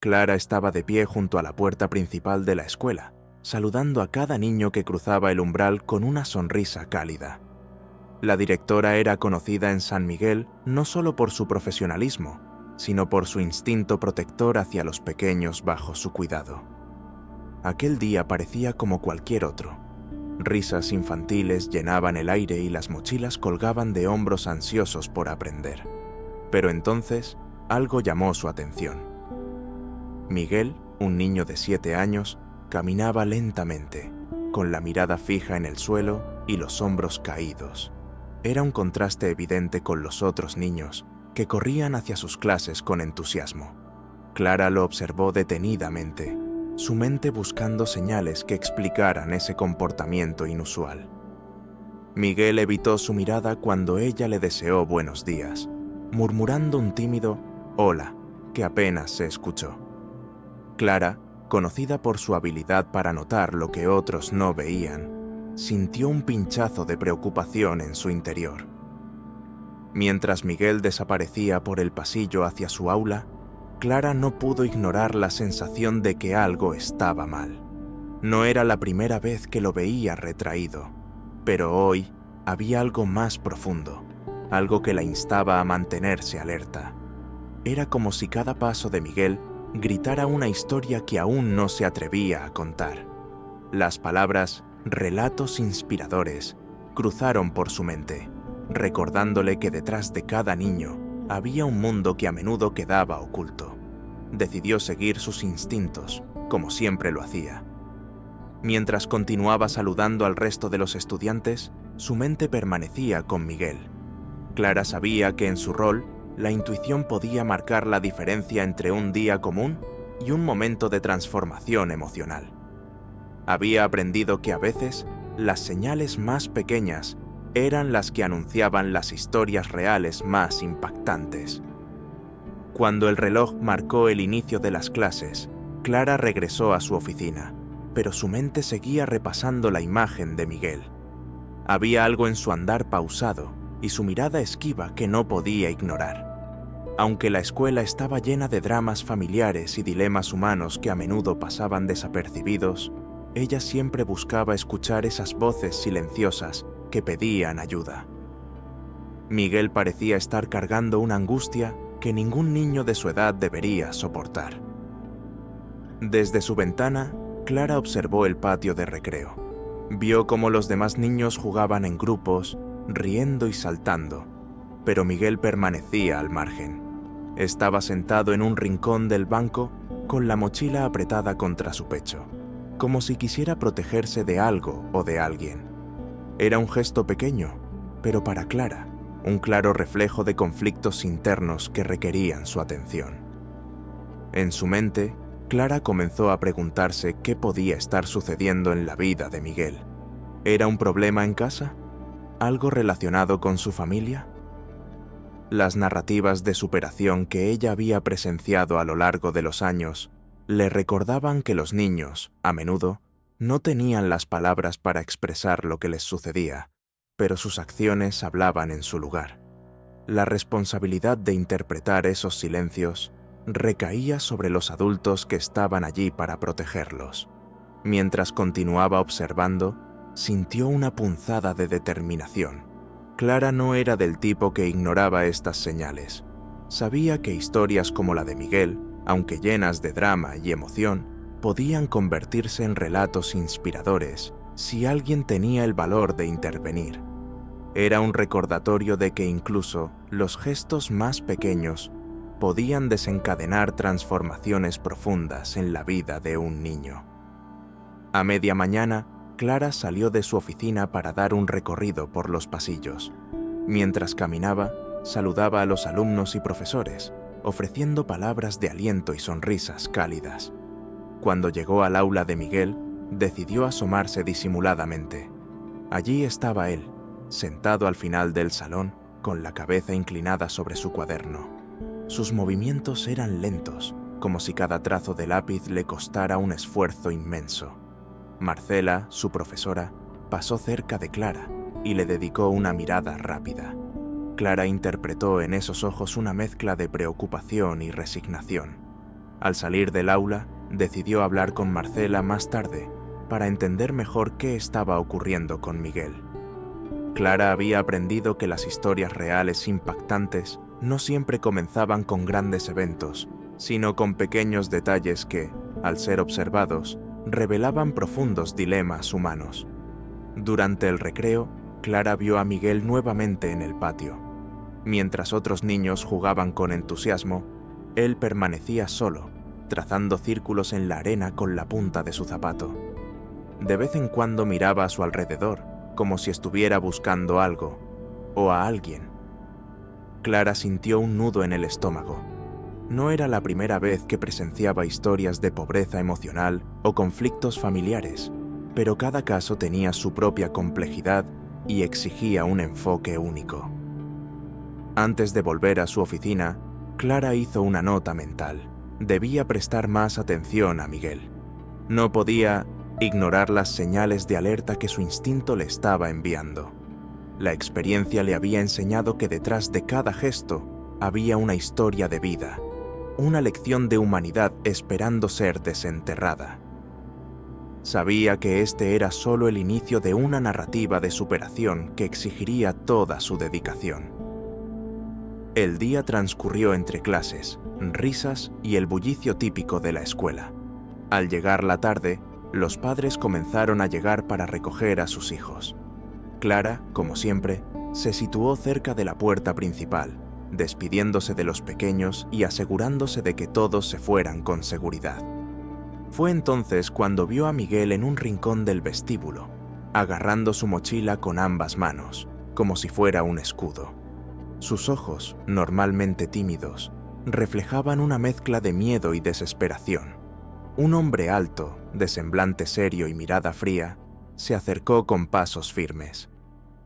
Clara estaba de pie junto a la puerta principal de la escuela, saludando a cada niño que cruzaba el umbral con una sonrisa cálida. La directora era conocida en San Miguel no solo por su profesionalismo, sino por su instinto protector hacia los pequeños bajo su cuidado. Aquel día parecía como cualquier otro. Risas infantiles llenaban el aire y las mochilas colgaban de hombros ansiosos por aprender. Pero entonces, algo llamó su atención. Miguel, un niño de 7 años, caminaba lentamente, con la mirada fija en el suelo y los hombros caídos. Era un contraste evidente con los otros niños, que corrían hacia sus clases con entusiasmo. Clara lo observó detenidamente, su mente buscando señales que explicaran ese comportamiento inusual. Miguel evitó su mirada cuando ella le deseó buenos días, murmurando un tímido «hola», que apenas se escuchó. Clara, conocida por su habilidad para notar lo que otros no veían, sintió un pinchazo de preocupación en su interior. Mientras Miguel desaparecía por el pasillo hacia su aula, Clara no pudo ignorar la sensación de que algo estaba mal. No era la primera vez que lo veía retraído, pero hoy había algo más profundo, algo que la instaba a mantenerse alerta. Era como si cada paso de Miguel gritara una historia que aún no se atrevía a contar. Las palabras «relatos inspiradores» cruzaron por su mente, recordándole que detrás de cada niño había un mundo que a menudo quedaba oculto. Decidió seguir sus instintos, como siempre lo hacía. Mientras continuaba saludando al resto de los estudiantes, su mente permanecía con Miguel. Clara sabía que en su rol, la intuición podía marcar la diferencia entre un día común y un momento de transformación emocional. Había aprendido que a veces las señales más pequeñas eran las que anunciaban las historias reales más impactantes. Cuando el reloj marcó el inicio de las clases, Clara regresó a su oficina, pero su mente seguía repasando la imagen de Miguel. Había algo en su andar pausado y su mirada esquiva que no podía ignorar. Aunque la escuela estaba llena de dramas familiares y dilemas humanos que a menudo pasaban desapercibidos, ella siempre buscaba escuchar esas voces silenciosas que pedían ayuda. Miguel parecía estar cargando una angustia que ningún niño de su edad debería soportar. Desde su ventana, Clara observó el patio de recreo. Vio cómo los demás niños jugaban en grupos, riendo y saltando, pero Miguel permanecía al margen. Estaba sentado en un rincón del banco con la mochila apretada contra su pecho, como si quisiera protegerse de algo o de alguien. Era un gesto pequeño, pero para Clara, un claro reflejo de conflictos internos que requerían su atención. En su mente, Clara comenzó a preguntarse qué podía estar sucediendo en la vida de Miguel. ¿Era un problema en casa? ¿Algo relacionado con su familia? Las narrativas de superación que ella había presenciado a lo largo de los años le recordaban que los niños, a menudo, no tenían las palabras para expresar lo que les sucedía, pero sus acciones hablaban en su lugar. La responsabilidad de interpretar esos silencios recaía sobre los adultos que estaban allí para protegerlos. Mientras continuaba observando, sintió una punzada de determinación. Clara no era del tipo que ignoraba estas señales. Sabía que historias como la de Miguel, aunque llenas de drama y emoción, podían convertirse en relatos inspiradores si alguien tenía el valor de intervenir. Era un recordatorio de que incluso los gestos más pequeños podían desencadenar transformaciones profundas en la vida de un niño. A media mañana, Clara salió de su oficina para dar un recorrido por los pasillos. Mientras caminaba, saludaba a los alumnos y profesores, ofreciendo palabras de aliento y sonrisas cálidas. Cuando llegó al aula de Miguel, decidió asomarse disimuladamente. Allí estaba él, sentado al final del salón, con la cabeza inclinada sobre su cuaderno. Sus movimientos eran lentos, como si cada trazo de lápiz le costara un esfuerzo inmenso. Marcela, su profesora, pasó cerca de Clara y le dedicó una mirada rápida. Clara interpretó en esos ojos una mezcla de preocupación y resignación. Al salir del aula, decidió hablar con Marcela más tarde para entender mejor qué estaba ocurriendo con Miguel. Clara había aprendido que las historias reales impactantes no siempre comenzaban con grandes eventos, sino con pequeños detalles que, al ser observados, revelaban profundos dilemas humanos. Durante el recreo, Clara vio a Miguel nuevamente en el patio. Mientras otros niños jugaban con entusiasmo, él permanecía solo, trazando círculos en la arena con la punta de su zapato. De vez en cuando miraba a su alrededor, como si estuviera buscando algo, o a alguien. Clara sintió un nudo en el estómago. No era la primera vez que presenciaba historias de pobreza emocional o conflictos familiares, pero cada caso tenía su propia complejidad y exigía un enfoque único. Antes de volver a su oficina, Clara hizo una nota mental. Debía prestar más atención a Miguel. No podía ignorar las señales de alerta que su instinto le estaba enviando. La experiencia le había enseñado que detrás de cada gesto había una historia de vida, una lección de humanidad esperando ser desenterrada. Sabía que este era solo el inicio de una narrativa de superación que exigiría toda su dedicación. El día transcurrió entre clases, risas y el bullicio típico de la escuela. Al llegar la tarde, los padres comenzaron a llegar para recoger a sus hijos. Clara, como siempre, se situó cerca de la puerta principal, despidiéndose de los pequeños y asegurándose de que todos se fueran con seguridad. Fue entonces cuando vio a Miguel en un rincón del vestíbulo, agarrando su mochila con ambas manos, como si fuera un escudo. Sus ojos, normalmente tímidos, reflejaban una mezcla de miedo y desesperación. Un hombre alto, de semblante serio y mirada fría, se acercó con pasos firmes.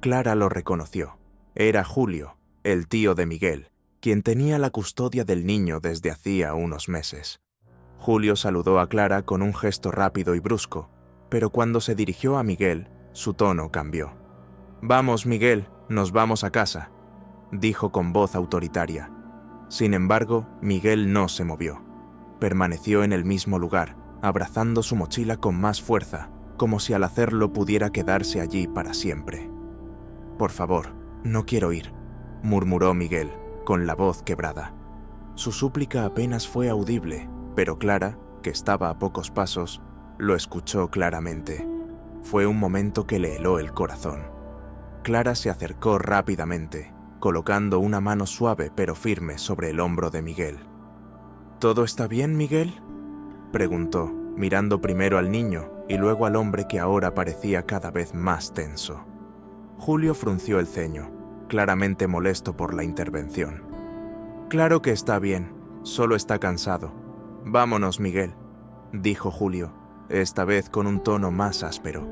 Clara lo reconoció. Era Julio, el tío de Miguel, quien tenía la custodia del niño desde hacía unos meses. Julio saludó a Clara con un gesto rápido y brusco, pero cuando se dirigió a Miguel, su tono cambió. «Vamos, Miguel, nos vamos a casa», dijo con voz autoritaria. Sin embargo, Miguel no se movió. Permaneció en el mismo lugar, abrazando su mochila con más fuerza, como si al hacerlo pudiera quedarse allí para siempre. «Por favor, no quiero ir», murmuró Miguel, con la voz quebrada. Su súplica apenas fue audible, pero Clara, que estaba a pocos pasos, lo escuchó claramente. Fue un momento que le heló el corazón. Clara se acercó rápidamente, colocando una mano suave pero firme sobre el hombro de Miguel. «¿Todo está bien, Miguel?», preguntó, mirando primero al niño y luego al hombre que ahora parecía cada vez más tenso. Julio frunció el ceño, claramente molesto por la intervención. «Claro que está bien, solo está cansado. Vámonos, Miguel», dijo Julio, esta vez con un tono más áspero.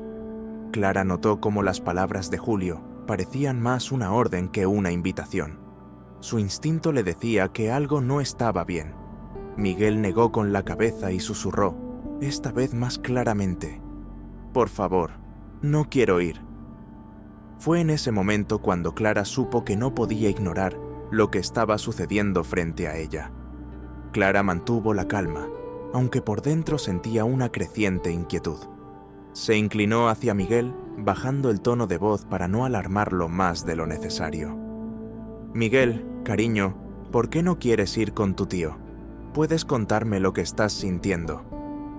Clara notó cómo las palabras de Julio parecían más una orden que una invitación. Su instinto le decía que algo no estaba bien. Miguel negó con la cabeza y susurró, esta vez más claramente: «Por favor, no quiero ir». Fue en ese momento cuando Clara supo que no podía ignorar lo que estaba sucediendo frente a ella. Clara mantuvo la calma, aunque por dentro sentía una creciente inquietud. Se inclinó hacia Miguel, bajando el tono de voz para no alarmarlo más de lo necesario. «Miguel, cariño, ¿por qué no quieres ir con tu tío? Puedes contarme lo que estás sintiendo»,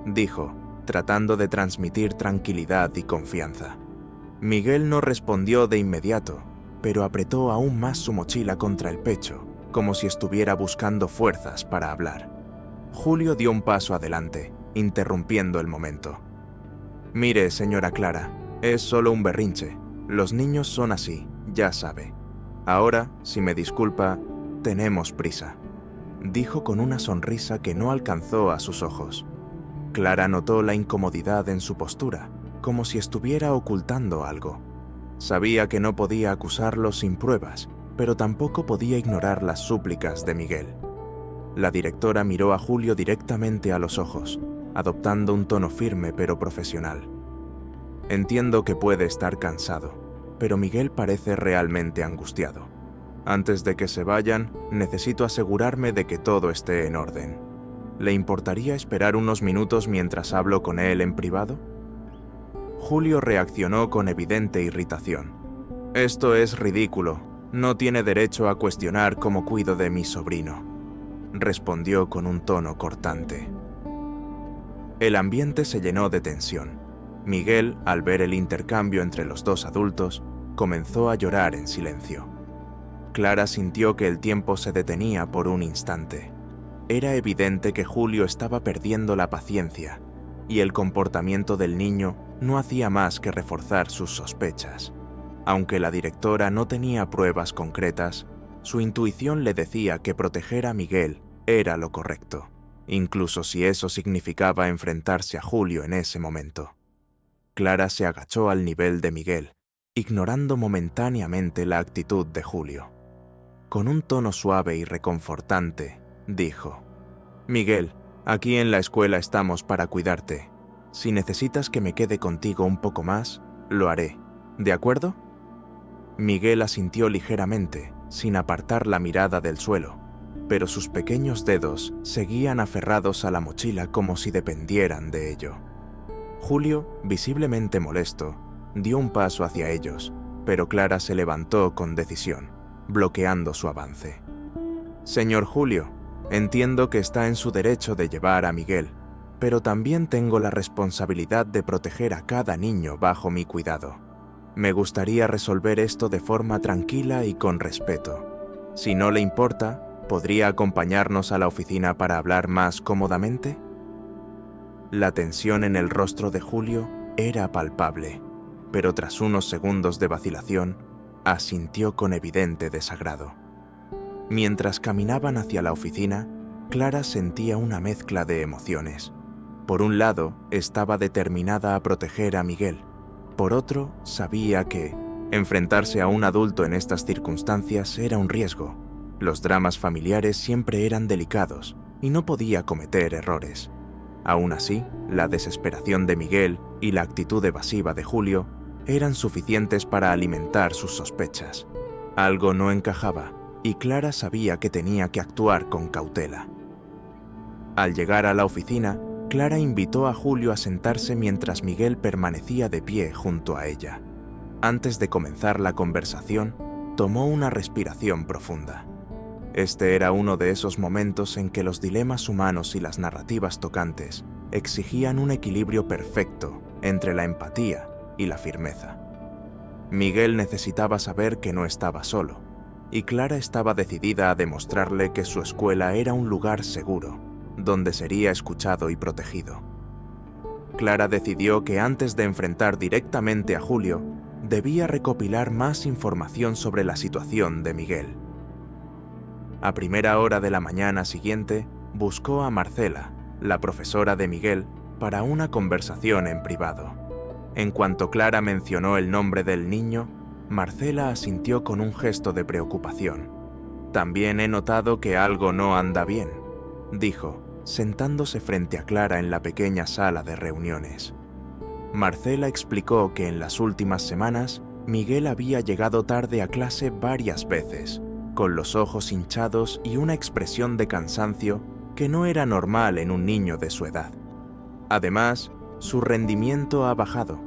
dijo, tratando de transmitir tranquilidad y confianza. Miguel no respondió de inmediato, pero apretó aún más su mochila contra el pecho, como si estuviera buscando fuerzas para hablar. Julio dio un paso adelante, interrumpiendo el momento. «Mire, señora Clara, es solo un berrinche. Los niños son así, ya sabe. Ahora, si me disculpa, tenemos prisa», dijo con una sonrisa que no alcanzó a sus ojos. Clara notó la incomodidad en su postura, como si estuviera ocultando algo. Sabía que no podía acusarlo sin pruebas, pero tampoco podía ignorar las súplicas de Miguel. La directora miró a Julio directamente a los ojos, adoptando un tono firme pero profesional. «Entiendo que puede estar cansado, pero Miguel parece realmente angustiado. Antes de que se vayan, necesito asegurarme de que todo esté en orden». ¿Le importaría esperar unos minutos mientras hablo con él en privado? Julio reaccionó con evidente irritación. Esto es ridículo. No tiene derecho a cuestionar cómo cuido de mi sobrino, respondió con un tono cortante. El ambiente se llenó de tensión. Miguel, al ver el intercambio entre los dos adultos, comenzó a llorar en silencio. Clara sintió que el tiempo se detenía por un instante. Era evidente que Julio estaba perdiendo la paciencia, y el comportamiento del niño no hacía más que reforzar sus sospechas. Aunque la directora no tenía pruebas concretas, su intuición le decía que proteger a Miguel era lo correcto, incluso si eso significaba enfrentarse a Julio en ese momento. Clara se agachó al nivel de Miguel, ignorando momentáneamente la actitud de Julio. Con un tono suave y reconfortante, dijo: «Miguel, aquí en la escuela estamos para cuidarte. Si necesitas que me quede contigo un poco más, lo haré. ¿De acuerdo?» Miguel asintió ligeramente, sin apartar la mirada del suelo, pero sus pequeños dedos seguían aferrados a la mochila como si dependieran de ello. Julio, visiblemente molesto, dio un paso hacia ellos, pero Clara se levantó con decisión, bloqueando su avance. «Señor Julio, entiendo que está en su derecho de llevar a Miguel, pero también tengo la responsabilidad de proteger a cada niño bajo mi cuidado. Me gustaría resolver esto de forma tranquila y con respeto. Si no le importa, ¿podría acompañarnos a la oficina para hablar más cómodamente?» La tensión en el rostro de Julio era palpable, pero tras unos segundos de vacilación, asintió con evidente desagrado. Mientras caminaban hacia la oficina, Clara sentía una mezcla de emociones. Por un lado, estaba determinada a proteger a Miguel. Por otro, sabía que enfrentarse a un adulto en estas circunstancias era un riesgo. Los dramas familiares siempre eran delicados y no podía cometer errores. Aún así, la desesperación de Miguel y la actitud evasiva de Julio eran suficientes para alimentar sus sospechas. Algo no encajaba, y Clara sabía que tenía que actuar con cautela. Al llegar a la oficina, Clara invitó a Julio a sentarse mientras Miguel permanecía de pie junto a ella. Antes de comenzar la conversación, tomó una respiración profunda. Este era uno de esos momentos en que los dilemas humanos y las narrativas tocantes exigían un equilibrio perfecto entre la empatía y la firmeza. Miguel necesitaba saber que no estaba solo, y Clara estaba decidida a demostrarle que su escuela era un lugar seguro, donde sería escuchado y protegido. Clara decidió que antes de enfrentar directamente a Julio, debía recopilar más información sobre la situación de Miguel. A primera hora de la mañana siguiente, buscó a Marcela, la profesora de Miguel, para una conversación en privado. En cuanto Clara mencionó el nombre del niño, Marcela asintió con un gesto de preocupación. «También he notado que algo no anda bien», dijo, sentándose frente a Clara en la pequeña sala de reuniones. Marcela explicó que en las últimas semanas, Miguel había llegado tarde a clase varias veces, con los ojos hinchados y una expresión de cansancio que no era normal en un niño de su edad. Además, su rendimiento ha bajado.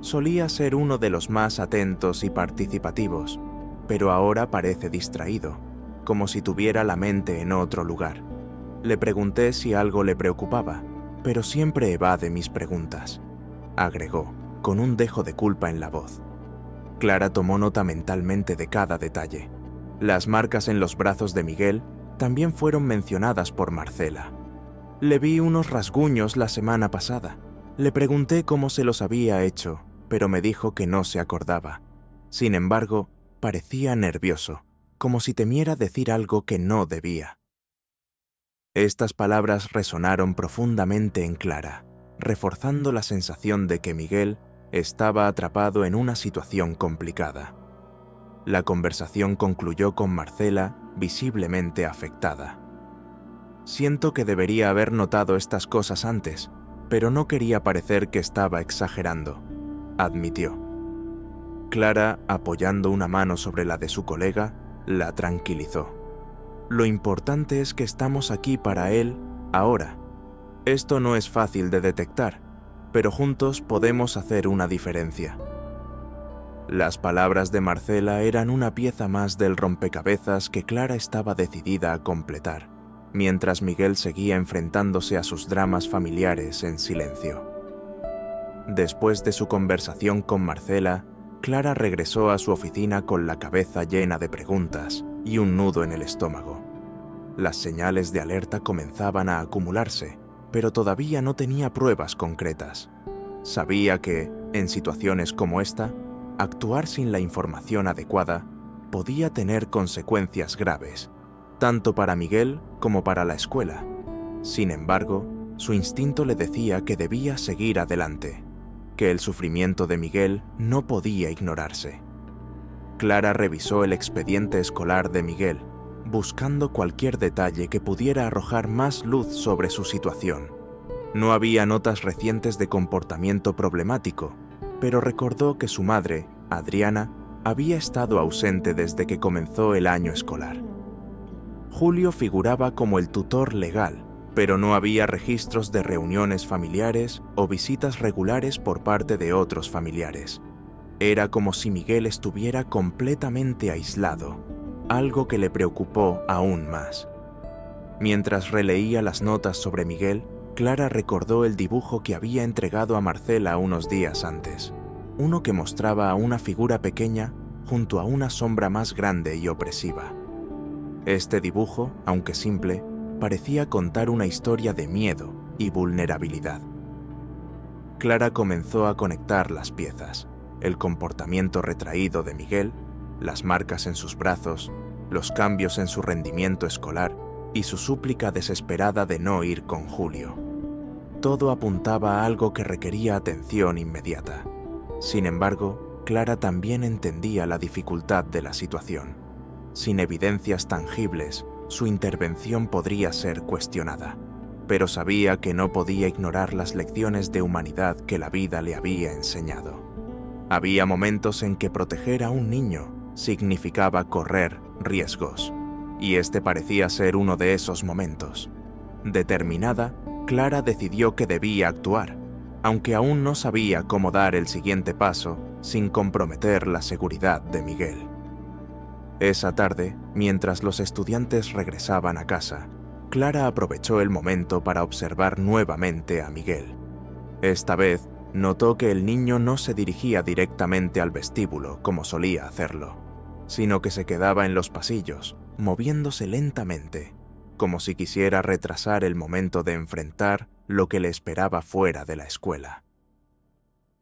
Solía ser uno de los más atentos y participativos, pero ahora parece distraído, como si tuviera la mente en otro lugar. Le pregunté si algo le preocupaba, pero siempre evade mis preguntas, agregó, con un dejo de culpa en la voz. Clara tomó nota mentalmente de cada detalle. Las marcas en los brazos de Miguel también fueron mencionadas por Marcela. Le vi unos rasguños la semana pasada. Le pregunté cómo se los había hecho, pero me dijo que no se acordaba. Sin embargo, parecía nervioso, como si temiera decir algo que no debía. Estas palabras resonaron profundamente en Clara, reforzando la sensación de que Miguel estaba atrapado en una situación complicada. La conversación concluyó con Marcela visiblemente afectada. «Siento que debería haber notado estas cosas antes, pero no quería parecer que estaba exagerando», admitió. Clara, apoyando una mano sobre la de su colega, la tranquilizó. «Lo importante es que estamos aquí para él Ahora, esto no es fácil de detectar, pero juntos podemos hacer una diferencia. Las palabras de Marcela eran una pieza más del rompecabezas que Clara estaba decidida a completar, mientras Miguel seguía enfrentándose a sus dramas familiares en silencio. Después de su conversación con Marcela, Clara regresó a su oficina con la cabeza llena de preguntas y un nudo en el estómago. Las señales de alerta comenzaban a acumularse, pero todavía no tenía pruebas concretas. Sabía que, en situaciones como esta, actuar sin la información adecuada podía tener consecuencias graves, tanto para Miguel como para la escuela. Sin embargo, su instinto le decía que debía seguir adelante, que el sufrimiento de Miguel no podía ignorarse. Clara revisó el expediente escolar de Miguel, buscando cualquier detalle que pudiera arrojar más luz sobre su situación. No había notas recientes de comportamiento problemático, pero recordó que su madre, Adriana, había estado ausente desde que comenzó el año escolar. Julio figuraba como el tutor legal, pero no había registros de reuniones familiares o visitas regulares por parte de otros familiares. Era como si Miguel estuviera completamente aislado, algo que le preocupó aún más. Mientras releía las notas sobre Miguel, Clara recordó el dibujo que había entregado a Marcela unos días antes, uno que mostraba a una figura pequeña junto a una sombra más grande y opresiva. Este dibujo, aunque simple, parecía contar una historia de miedo y vulnerabilidad. Clara comenzó a conectar las piezas: el comportamiento retraído de Miguel, las marcas en sus brazos, los cambios en su rendimiento escolar y su súplica desesperada de no ir con Julio. Todo apuntaba a algo que requería atención inmediata. Sin embargo, Clara también entendía la dificultad de la situación. Sin evidencias tangibles, su intervención podría ser cuestionada, pero sabía que no podía ignorar las lecciones de humanidad que la vida le había enseñado. Había momentos en que proteger a un niño significaba correr riesgos, y este parecía ser uno de esos momentos. Determinada, Clara decidió que debía actuar, aunque aún no sabía cómo dar el siguiente paso sin comprometer la seguridad de Miguel. Esa tarde, mientras los estudiantes regresaban a casa, Clara aprovechó el momento para observar nuevamente a Miguel. Esta vez, notó que el niño no se dirigía directamente al vestíbulo como solía hacerlo, sino que se quedaba en los pasillos, moviéndose lentamente, como si quisiera retrasar el momento de enfrentar lo que le esperaba fuera de la escuela.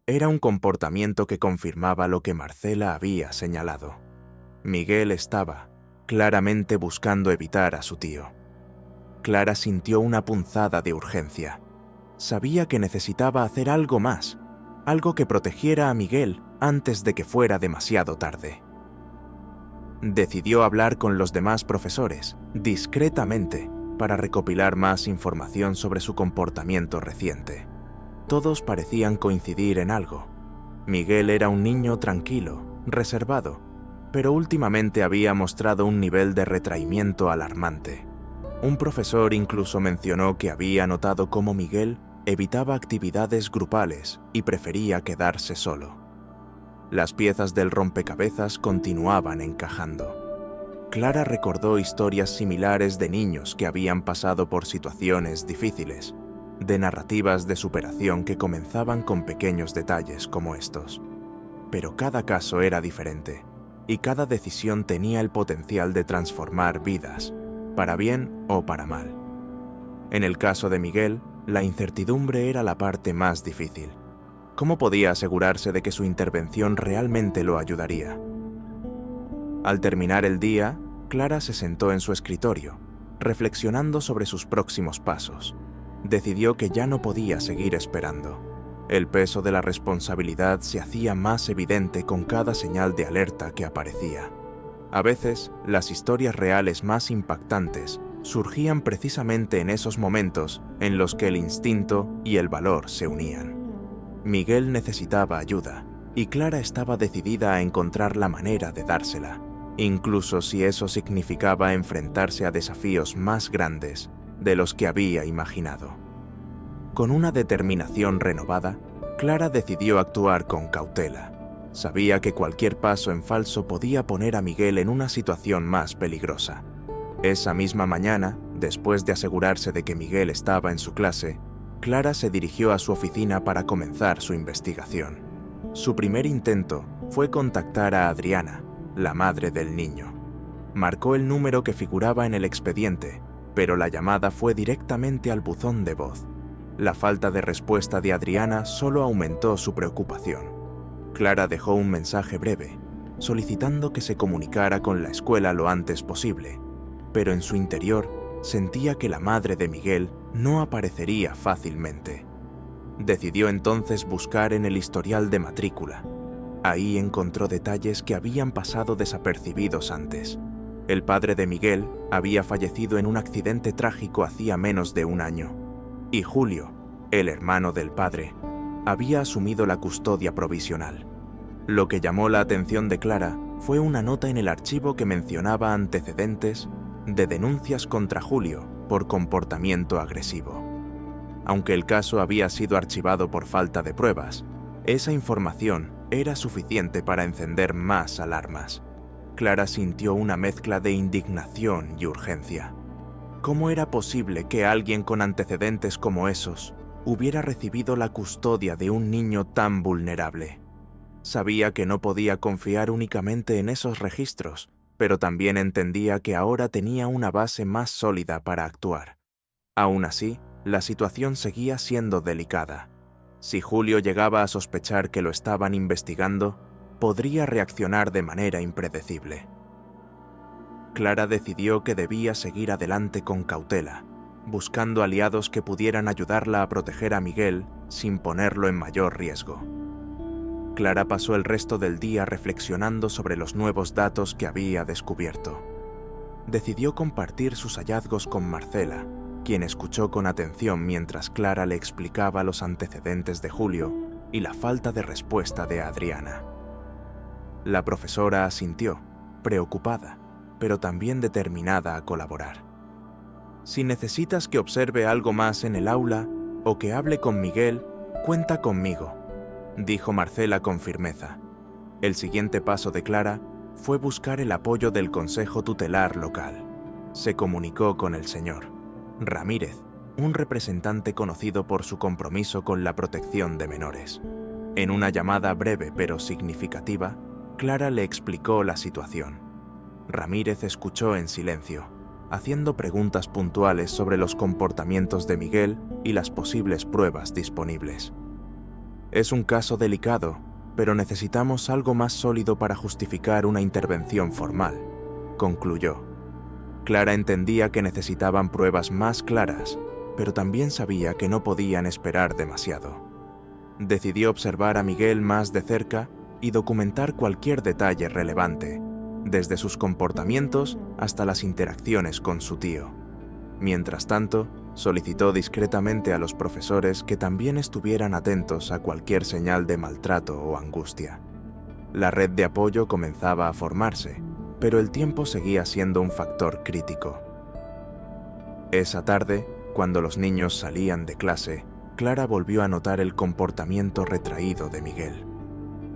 Era un comportamiento que confirmaba lo que Marcela había señalado. Miguel estaba, claramente, buscando evitar a su tío. Clara sintió una punzada de urgencia. Sabía que necesitaba hacer algo más, algo que protegiera a Miguel antes de que fuera demasiado tarde. Decidió hablar con los demás profesores, discretamente, para recopilar más información sobre su comportamiento reciente. Todos parecían coincidir en algo. Miguel era un niño tranquilo, reservado, pero últimamente había mostrado un nivel de retraimiento alarmante. Un profesor incluso mencionó que había notado cómo Miguel evitaba actividades grupales y prefería quedarse solo. Las piezas del rompecabezas continuaban encajando. Clara recordó historias similares de niños que habían pasado por situaciones difíciles, de narrativas de superación que comenzaban con pequeños detalles como estos. Pero cada caso era diferente, y cada decisión tenía el potencial de transformar vidas, para bien o para mal. En el caso de Miguel, la incertidumbre era la parte más difícil. ¿Cómo podía asegurarse de que su intervención realmente lo ayudaría? Al terminar el día, Clara se sentó en su escritorio, reflexionando sobre sus próximos pasos. Decidió que ya no podía seguir esperando. El peso de la responsabilidad se hacía más evidente con cada señal de alerta que aparecía. A veces, las historias reales más impactantes surgían precisamente en esos momentos en los que el instinto y el valor se unían. Miguel necesitaba ayuda, y Clara estaba decidida a encontrar la manera de dársela, incluso si eso significaba enfrentarse a desafíos más grandes de los que había imaginado. Con una determinación renovada, Clara decidió actuar con cautela. Sabía que cualquier paso en falso podía poner a Miguel en una situación más peligrosa. Esa misma mañana, después de asegurarse de que Miguel estaba en su clase, Clara se dirigió a su oficina para comenzar su investigación. Su primer intento fue contactar a Adriana, la madre del niño. Marcó el número que figuraba en el expediente, pero la llamada fue directamente al buzón de voz. La falta de respuesta de Adriana solo aumentó su preocupación. Clara dejó un mensaje breve, solicitando que se comunicara con la escuela lo antes posible, pero en su interior sentía que la madre de Miguel no aparecería fácilmente. Decidió entonces buscar en el historial de matrícula. Ahí encontró detalles que habían pasado desapercibidos antes. El padre de Miguel había fallecido en un accidente trágico hacía menos de un año, y Julio, el hermano del padre, había asumido la custodia provisional. Lo que llamó la atención de Clara fue una nota en el archivo que mencionaba antecedentes de denuncias contra Julio por comportamiento agresivo. Aunque el caso había sido archivado por falta de pruebas, esa información era suficiente para encender más alarmas. Clara sintió una mezcla de indignación y urgencia. ¿Cómo era posible que alguien con antecedentes como esos hubiera recibido la custodia de un niño tan vulnerable? Sabía que no podía confiar únicamente en esos registros, pero también entendía que ahora tenía una base más sólida para actuar. Aún así, la situación seguía siendo delicada. Si Julio llegaba a sospechar que lo estaban investigando, podría reaccionar de manera impredecible. Clara decidió que debía seguir adelante con cautela, buscando aliados que pudieran ayudarla a proteger a Miguel sin ponerlo en mayor riesgo. Clara pasó el resto del día reflexionando sobre los nuevos datos que había descubierto. Decidió compartir sus hallazgos con Marcela, quien escuchó con atención mientras Clara le explicaba los antecedentes de Julio y la falta de respuesta de Adriana. La profesora asintió, preocupada, pero también determinada a colaborar. Si necesitas que observe algo más en el aula o que hable con Miguel, cuenta conmigo, dijo Marcela con firmeza. El siguiente paso de Clara fue buscar el apoyo del Consejo Tutelar local. Se comunicó con el señor Ramírez, un representante conocido por su compromiso con la protección de menores. En una llamada breve pero significativa, Clara le explicó la situación. Ramírez escuchó en silencio, haciendo preguntas puntuales sobre los comportamientos de Miguel y las posibles pruebas disponibles. Es un caso delicado, pero necesitamos algo más sólido para justificar una intervención formal, concluyó. Clara entendía que necesitaban pruebas más claras, pero también sabía que no podían esperar demasiado. Decidió observar a Miguel más de cerca y documentar cualquier detalle relevante, desde sus comportamientos hasta las interacciones con su tío. Mientras tanto, solicitó discretamente a los profesores que también estuvieran atentos a cualquier señal de maltrato o angustia. La red de apoyo comenzaba a formarse, pero el tiempo seguía siendo un factor crítico. Esa tarde, cuando los niños salían de clase, Clara volvió a notar el comportamiento retraído de Miguel.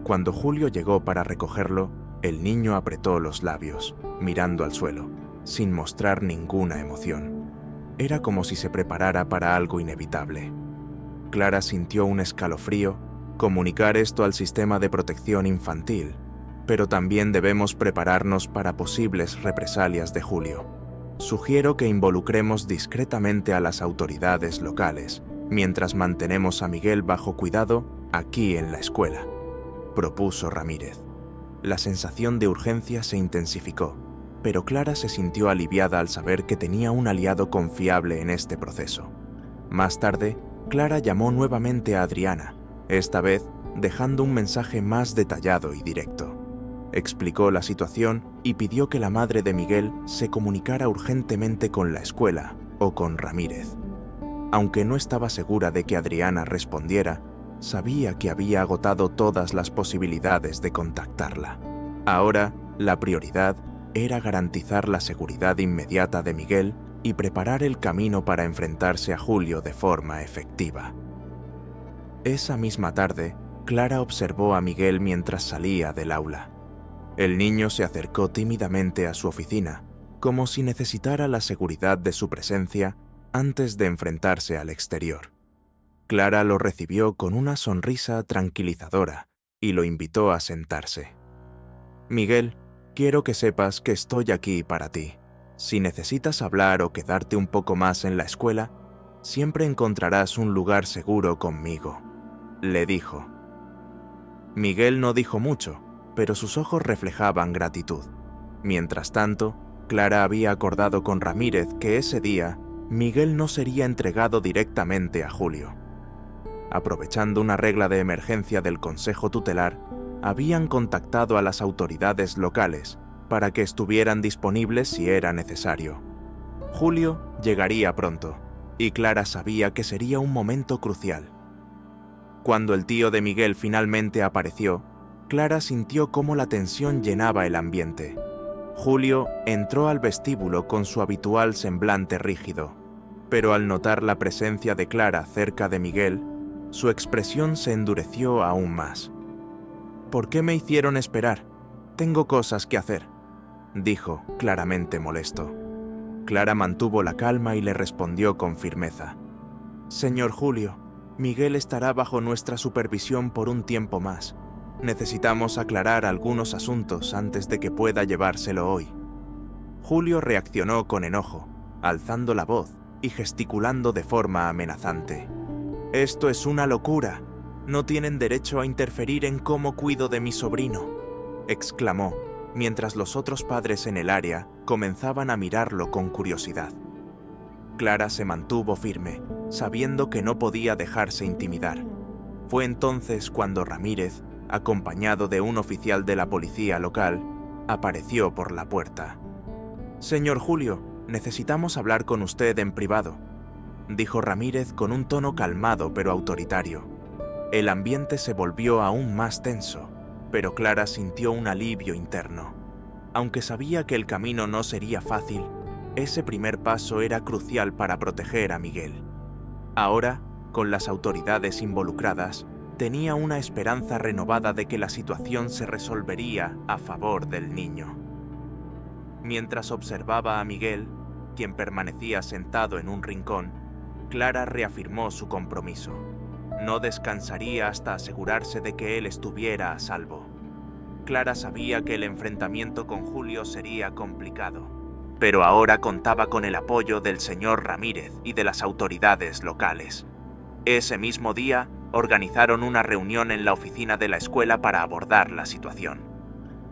Cuando Julio llegó para recogerlo, el niño apretó los labios, mirando al suelo, sin mostrar ninguna emoción. Era como si se preparara para algo inevitable. Clara sintió un escalofrío. Comunicar esto al sistema de protección infantil, pero también debemos prepararnos para posibles represalias de Julio. Sugiero que involucremos discretamente a las autoridades locales, mientras mantenemos a Miguel bajo cuidado aquí en la escuela, propuso Ramírez. La sensación de urgencia se intensificó, pero Clara se sintió aliviada al saber que tenía un aliado confiable en este proceso. Más tarde, Clara llamó nuevamente a Adriana, esta vez dejando un mensaje más detallado y directo. Explicó la situación y pidió que la madre de Miguel se comunicara urgentemente con la escuela o con Ramírez. Aunque no estaba segura de que Adriana respondiera, sabía que había agotado todas las posibilidades de contactarla. Ahora, la prioridad era garantizar la seguridad inmediata de Miguel y preparar el camino para enfrentarse a Julio de forma efectiva. Esa misma tarde, Clara observó a Miguel mientras salía del aula. El niño se acercó tímidamente a su oficina, como si necesitara la seguridad de su presencia antes de enfrentarse al exterior. Clara lo recibió con una sonrisa tranquilizadora y lo invitó a sentarse. «Miguel, quiero que sepas que estoy aquí para ti. Si necesitas hablar o quedarte un poco más en la escuela, siempre encontrarás un lugar seguro conmigo», le dijo. Miguel no dijo mucho, pero sus ojos reflejaban gratitud. Mientras tanto, Clara había acordado con Ramírez que ese día Miguel no sería entregado directamente a Julio. Aprovechando una regla de emergencia del Consejo Tutelar, habían contactado a las autoridades locales para que estuvieran disponibles si era necesario. Julio llegaría pronto, y Clara sabía que sería un momento crucial. Cuando el tío de Miguel finalmente apareció, Clara sintió cómo la tensión llenaba el ambiente. Julio entró al vestíbulo con su habitual semblante rígido, pero al notar la presencia de Clara cerca de Miguel, su expresión se endureció aún más. «¿Por qué me hicieron esperar? Tengo cosas que hacer», dijo, claramente molesto. Clara mantuvo la calma y le respondió con firmeza. «Señor Julio, Miguel estará bajo nuestra supervisión por un tiempo más. Necesitamos aclarar algunos asuntos antes de que pueda llevárselo hoy». Julio reaccionó con enojo, alzando la voz y gesticulando de forma amenazante. «Esto es una locura. No tienen derecho a interferir en cómo cuido de mi sobrino», exclamó, mientras los otros padres en el área comenzaban a mirarlo con curiosidad. Clara se mantuvo firme, sabiendo que no podía dejarse intimidar. Fue entonces cuando Ramírez, acompañado de un oficial de la policía local, apareció por la puerta. «Señor Julio, necesitamos hablar con usted en privado», dijo Ramírez con un tono calmado pero autoritario. El ambiente se volvió aún más tenso, pero Clara sintió un alivio interno. Aunque sabía que el camino no sería fácil, ese primer paso era crucial para proteger a Miguel. Ahora, con las autoridades involucradas, tenía una esperanza renovada de que la situación se resolvería a favor del niño. Mientras observaba a Miguel, quien permanecía sentado en un rincón, Clara reafirmó su compromiso. No descansaría hasta asegurarse de que él estuviera a salvo. Clara sabía que el enfrentamiento con Julio sería complicado, pero ahora contaba con el apoyo del señor Ramírez y de las autoridades locales. Ese mismo día, organizaron una reunión en la oficina de la escuela para abordar la situación.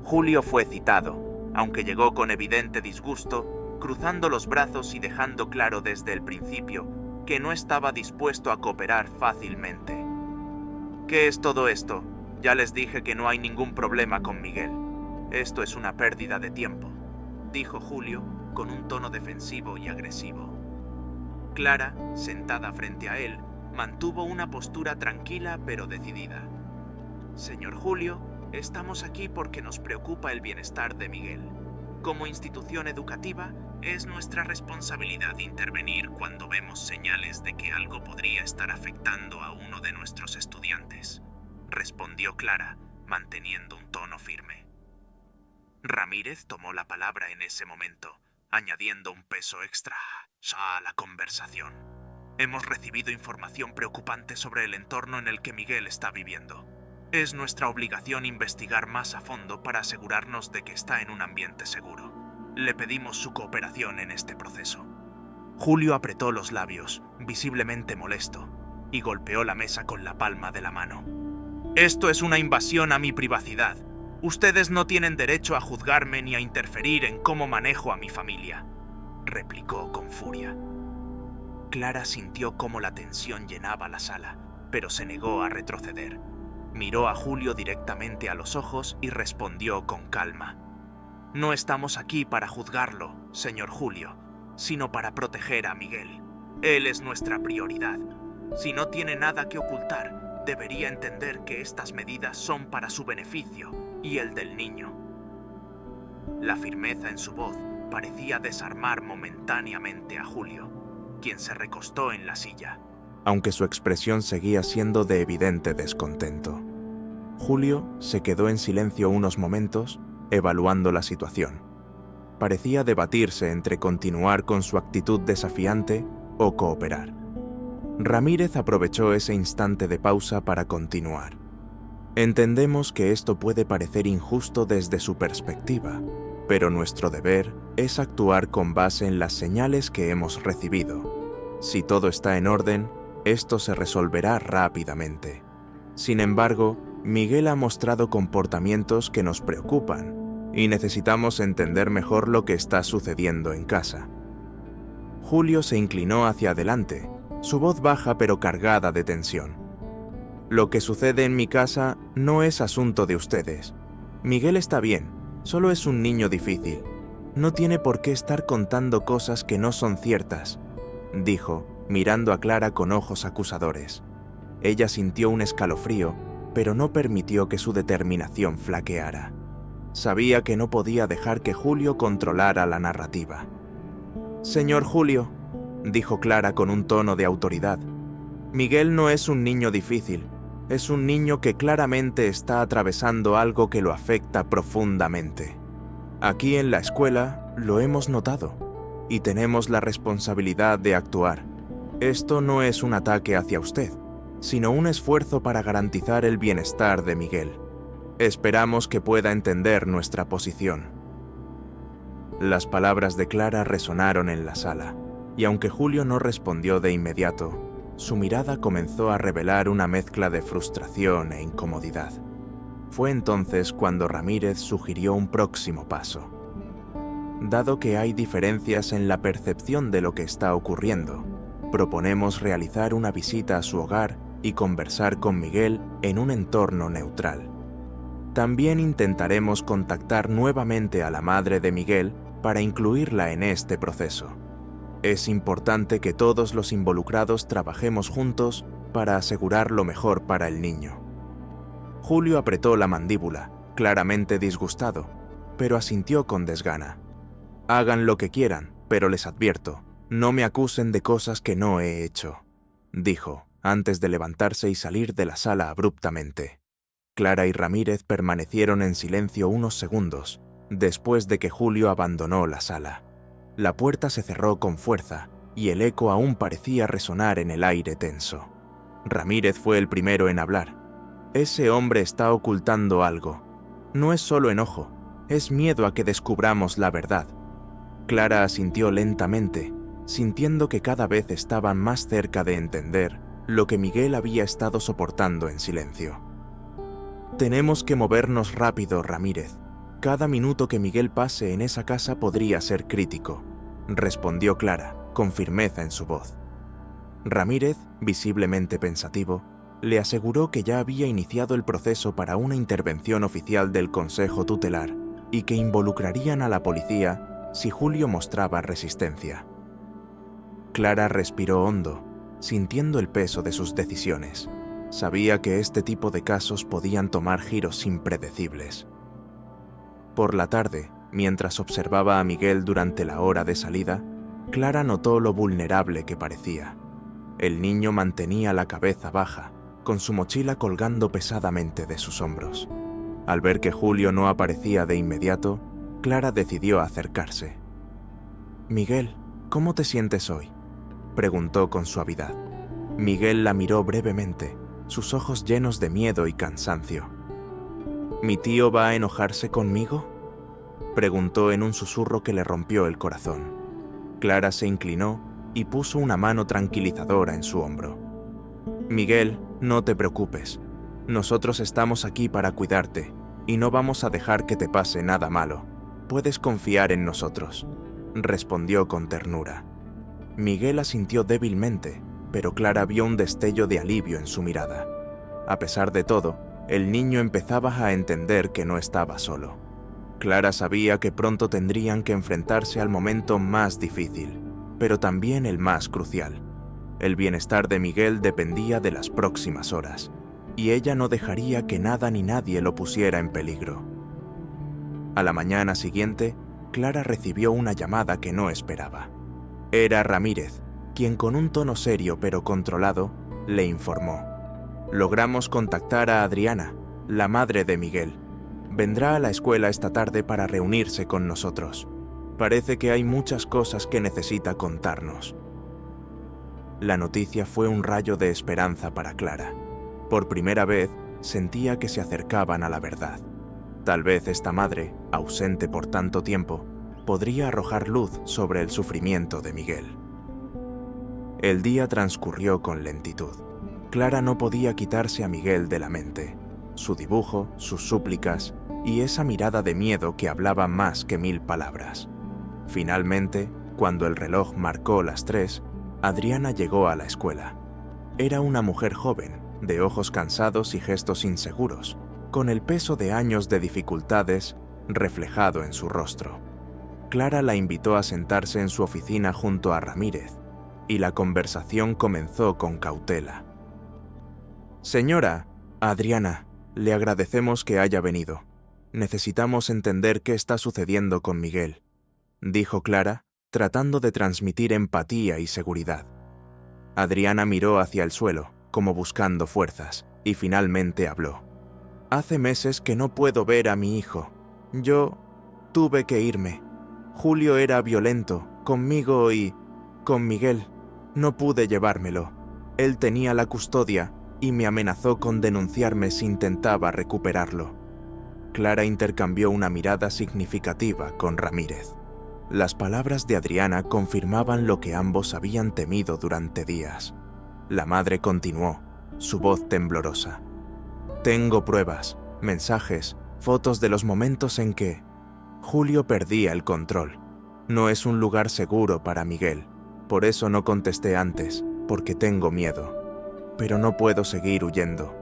Julio fue citado, aunque llegó con evidente disgusto, cruzando los brazos y dejando claro desde el principio que no estaba dispuesto a cooperar fácilmente. «¿Qué es todo esto? Ya les dije que no hay ningún problema con Miguel. Esto es una pérdida de tiempo», dijo Julio con un tono defensivo y agresivo. Clara, sentada frente a él, mantuvo una postura tranquila pero decidida. «Señor Julio, estamos aquí porque nos preocupa el bienestar de Miguel. Como institución educativa, es nuestra responsabilidad intervenir cuando vemos señales de que algo podría estar afectando a uno de nuestros estudiantes», respondió Clara, manteniendo un tono firme. Ramírez tomó la palabra en ese momento, añadiendo un peso extra a la conversación. «Hemos recibido información preocupante sobre el entorno en el que Miguel está viviendo. Es nuestra obligación investigar más a fondo para asegurarnos de que está en un ambiente seguro. Le pedimos su cooperación en este proceso». Julio apretó los labios, visiblemente molesto, y golpeó la mesa con la palma de la mano. «Esto es una invasión a mi privacidad. Ustedes no tienen derecho a juzgarme ni a interferir en cómo manejo a mi familia», replicó con furia. Clara sintió cómo la tensión llenaba la sala, pero se negó a retroceder. Miró a Julio directamente a los ojos y respondió con calma. «No estamos aquí para juzgarlo, señor Julio, sino para proteger a Miguel. Él es nuestra prioridad. Si no tiene nada que ocultar, debería entender que estas medidas son para su beneficio y el del niño». La firmeza en su voz parecía desarmar momentáneamente a Julio, quien se recostó en la silla, aunque su expresión seguía siendo de evidente descontento. Julio se quedó en silencio unos momentos, evaluando la situación. Parecía debatirse entre continuar con su actitud desafiante o cooperar. Ramírez aprovechó ese instante de pausa para continuar. Entendemos que esto puede parecer injusto desde su perspectiva, pero nuestro deber es actuar con base en las señales que hemos recibido. Si todo está en orden, esto se resolverá rápidamente. Sin embargo, Miguel ha mostrado comportamientos que nos preocupan y necesitamos entender mejor lo que está sucediendo en casa. Julio se inclinó hacia adelante, su voz baja pero cargada de tensión. Lo que sucede en mi casa no es asunto de ustedes. Miguel está bien, solo es un niño difícil. No tiene por qué estar contando cosas que no son ciertas, dijo, mirando a Clara con ojos acusadores. Ella sintió un escalofrío, pero no permitió que su determinación flaqueara. Sabía que no podía dejar que Julio controlara la narrativa. «Señor Julio», dijo Clara con un tono de autoridad, «Miguel no es un niño difícil, es un niño que claramente está atravesando algo que lo afecta profundamente. Aquí en la escuela lo hemos notado y tenemos la responsabilidad de actuar. Esto no es un ataque hacia usted, sino un esfuerzo para garantizar el bienestar de Miguel. Esperamos que pueda entender nuestra posición». Las palabras de Clara resonaron en la sala, y aunque Julio no respondió de inmediato, su mirada comenzó a revelar una mezcla de frustración e incomodidad. Fue entonces cuando Ramírez sugirió un próximo paso. Dado que hay diferencias en la percepción de lo que está ocurriendo, proponemos realizar una visita a su hogar y conversar con Miguel en un entorno neutral. También intentaremos contactar nuevamente a la madre de Miguel para incluirla en este proceso. Es importante que todos los involucrados trabajemos juntos para asegurar lo mejor para el niño. Julio apretó la mandíbula, claramente disgustado, pero asintió con desgana. «Hagan lo que quieran, pero les advierto, no me acusen de cosas que no he hecho», dijo, antes de levantarse y salir de la sala abruptamente. Clara y Ramírez permanecieron en silencio unos segundos, después de que Julio abandonó la sala. La puerta se cerró con fuerza, y el eco aún parecía resonar en el aire tenso. Ramírez fue el primero en hablar. «Ese hombre está ocultando algo. No es solo enojo, es miedo a que descubramos la verdad». Clara asintió lentamente, sintiendo que cada vez estaban más cerca de entender lo que Miguel había estado soportando en silencio. «Tenemos que movernos rápido, Ramírez. Cada minuto que Miguel pase en esa casa podría ser crítico», respondió Clara, con firmeza en su voz. Ramírez, visiblemente pensativo, le aseguró que ya había iniciado el proceso para una intervención oficial del Consejo Tutelar y que involucrarían a la policía si Julio mostraba resistencia. Clara respiró hondo, sintiendo el peso de sus decisiones. Sabía que este tipo de casos podían tomar giros impredecibles. Por la tarde, mientras observaba a Miguel durante la hora de salida, Clara notó lo vulnerable que parecía. El niño mantenía la cabeza baja, con su mochila colgando pesadamente de sus hombros. Al ver que Julio no aparecía de inmediato, Clara decidió acercarse. «Miguel, ¿cómo te sientes hoy?», preguntó con suavidad. Miguel la miró brevemente, sus ojos llenos de miedo y cansancio. «¿Mi tío va a enojarse conmigo?», preguntó en un susurro que le rompió el corazón. Clara se inclinó y puso una mano tranquilizadora en su hombro. «Miguel, no te preocupes. Nosotros estamos aquí para cuidarte y no vamos a dejar que te pase nada malo. Puedes confiar en nosotros», respondió con ternura. Miguel asintió débilmente, pero Clara vio un destello de alivio en su mirada. A pesar de todo, el niño empezaba a entender que no estaba solo. Clara sabía que pronto tendrían que enfrentarse al momento más difícil, pero también el más crucial. El bienestar de Miguel dependía de las próximas horas, y ella no dejaría que nada ni nadie lo pusiera en peligro. A la mañana siguiente, Clara recibió una llamada que no esperaba. Era Ramírez, quien con un tono serio pero controlado le informó: «Logramos contactar a Adriana, la madre de Miguel. Vendrá a la escuela esta tarde para reunirse con nosotros. Parece que hay muchas cosas que necesita contarnos». La noticia fue un rayo de esperanza para Clara. Por primera vez, sentía que se acercaban a la verdad. Tal vez esta madre, ausente por tanto tiempo, podría arrojar luz sobre el sufrimiento de Miguel. El día transcurrió con lentitud. Clara no podía quitarse a Miguel de la mente. Su dibujo, sus súplicas y esa mirada de miedo que hablaba más que 1000 palabras. Finalmente, cuando el reloj marcó las 3, Adriana llegó a la escuela. Era una mujer joven, de ojos cansados y gestos inseguros, con el peso de años de dificultades reflejado en su rostro. Clara la invitó a sentarse en su oficina junto a Ramírez, y la conversación comenzó con cautela. «Señora, Adriana, le agradecemos que haya venido. Necesitamos entender qué está sucediendo con Miguel», dijo Clara, tratando de transmitir empatía y seguridad. Adriana miró hacia el suelo, como buscando fuerzas, y finalmente habló. «Hace meses que no puedo ver a mi hijo. Yo tuve que irme. Julio era violento, conmigo y con Miguel. No pude llevármelo. Él tenía la custodia y me amenazó con denunciarme si intentaba recuperarlo». Clara intercambió una mirada significativa con Ramírez. Las palabras de Adriana confirmaban lo que ambos habían temido durante días. La madre continuó, su voz temblorosa. «Tengo pruebas, mensajes, fotos de los momentos en que Julio perdía el control. No es un lugar seguro para Miguel. Por eso no contesté antes, porque tengo miedo. Pero no puedo seguir huyendo».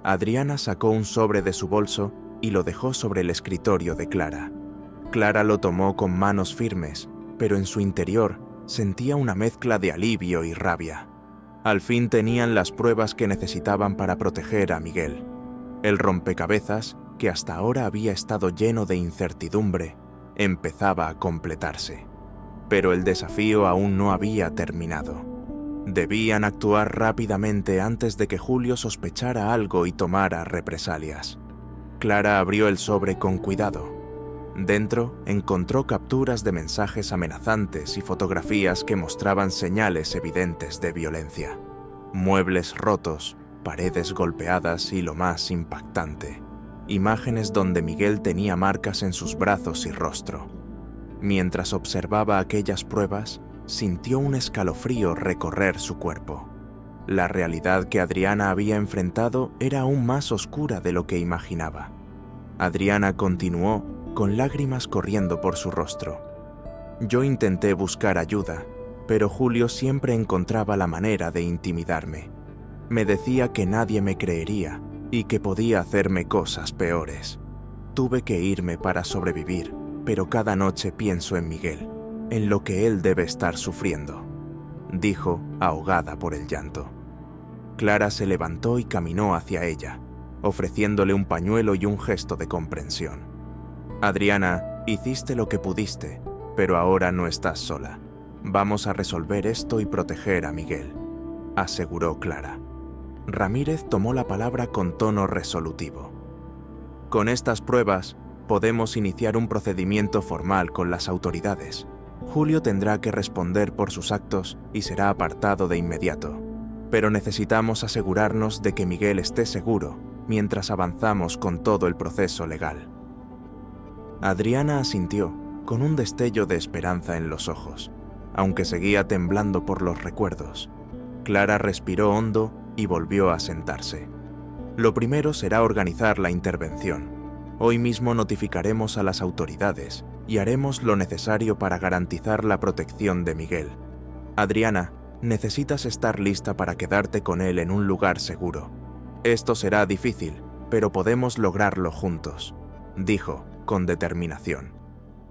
Adriana sacó un sobre de su bolso y lo dejó sobre el escritorio de Clara. Clara lo tomó con manos firmes, pero en su interior sentía una mezcla de alivio y rabia. Al fin tenían las pruebas que necesitaban para proteger a Miguel. El rompecabezas, que hasta ahora había estado lleno de incertidumbre, empezaba a completarse. Pero el desafío aún no había terminado. Debían actuar rápidamente antes de que Julio sospechara algo y tomara represalias. Clara abrió el sobre con cuidado. Dentro encontró capturas de mensajes amenazantes y fotografías que mostraban señales evidentes de violencia. Muebles rotos, paredes golpeadas y lo más impactante, imágenes donde Miguel tenía marcas en sus brazos y rostro. Mientras observaba aquellas pruebas, sintió un escalofrío recorrer su cuerpo. La realidad que Adriana había enfrentado era aún más oscura de lo que imaginaba. Adriana continuó, con lágrimas corriendo por su rostro. «Yo intenté buscar ayuda, pero Julio siempre encontraba la manera de intimidarme. Me decía que nadie me creería y que podía hacerme cosas peores. Tuve que irme para sobrevivir, pero cada noche pienso en Miguel, en lo que él debe estar sufriendo», dijo, ahogada por el llanto. Clara se levantó y caminó hacia ella, ofreciéndole un pañuelo y un gesto de comprensión. «Adriana, hiciste lo que pudiste, pero ahora no estás sola. Vamos a resolver esto y proteger a Miguel», aseguró Clara. Ramírez tomó la palabra con tono resolutivo. «Con estas pruebas, podemos iniciar un procedimiento formal con las autoridades. Julio tendrá que responder por sus actos y será apartado de inmediato. Pero necesitamos asegurarnos de que Miguel esté seguro mientras avanzamos con todo el proceso legal». Adriana asintió, con un destello de esperanza en los ojos, aunque seguía temblando por los recuerdos. Clara respiró hondo y volvió a sentarse. «Lo primero será organizar la intervención. Hoy mismo notificaremos a las autoridades y haremos lo necesario para garantizar la protección de Miguel. Adriana, necesitas estar lista para quedarte con él en un lugar seguro. Esto será difícil, pero podemos lograrlo juntos», dijo, con determinación.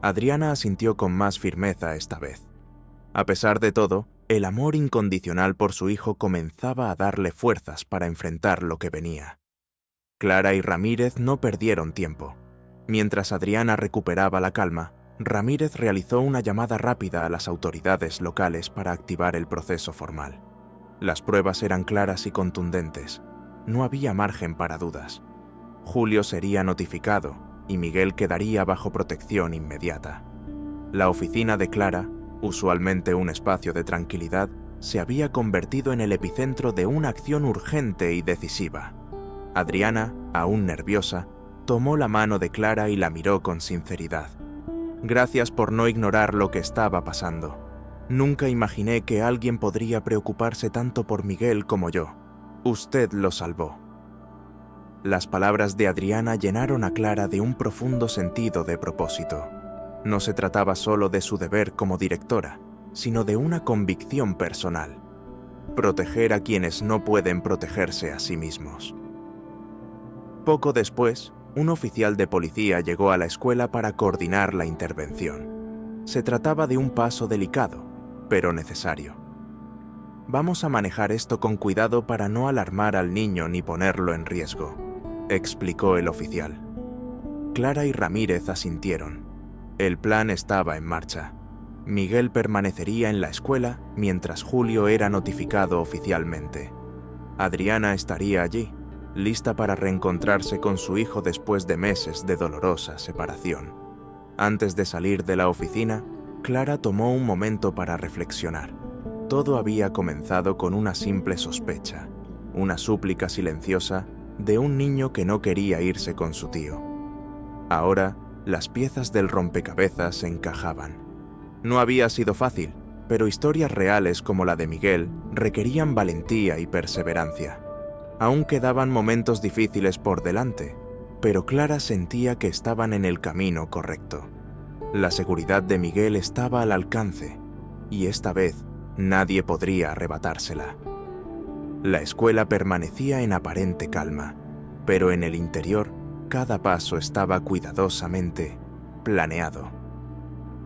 Adriana asintió con más firmeza esta vez. A pesar de todo, el amor incondicional por su hijo comenzaba a darle fuerzas para enfrentar lo que venía. Clara y Ramírez no perdieron tiempo. Mientras Adriana recuperaba la calma, Ramírez realizó una llamada rápida a las autoridades locales para activar el proceso formal. Las pruebas eran claras y contundentes. No había margen para dudas. Julio sería notificado y Miguel quedaría bajo protección inmediata. La oficina de Clara, usualmente un espacio de tranquilidad, se había convertido en el epicentro de una acción urgente y decisiva. Adriana, aún nerviosa, tomó la mano de Clara y la miró con sinceridad. Gracias por no ignorar lo que estaba pasando. Nunca imaginé que alguien podría preocuparse tanto por Miguel como yo. Usted lo salvó. Las palabras de Adriana llenaron a Clara de un profundo sentido de propósito. No se trataba solo de su deber como directora, sino de una convicción personal: proteger a quienes no pueden protegerse a sí mismos. Poco después, un oficial de policía llegó a la escuela para coordinar la intervención. Se trataba de un paso delicado, pero necesario. Vamos a manejar esto con cuidado para no alarmar al niño ni ponerlo en riesgo, explicó el oficial. Clara y Ramírez asintieron. El plan estaba en marcha. Miguel permanecería en la escuela mientras Julio era notificado oficialmente. Adriana estaría allí, lista para reencontrarse con su hijo después de meses de dolorosa separación. Antes de salir de la oficina, Clara tomó un momento para reflexionar. Todo había comenzado con una simple sospecha, una súplica silenciosa de un niño que no quería irse con su tío. Ahora, las piezas del rompecabezas se encajaban. No había sido fácil, pero historias reales como la de Miguel requerían valentía y perseverancia. Aún quedaban momentos difíciles por delante, pero Clara sentía que estaban en el camino correcto. La seguridad de Miguel estaba al alcance, y esta vez nadie podría arrebatársela. La escuela permanecía en aparente calma, pero en el interior cada paso estaba cuidadosamente planeado.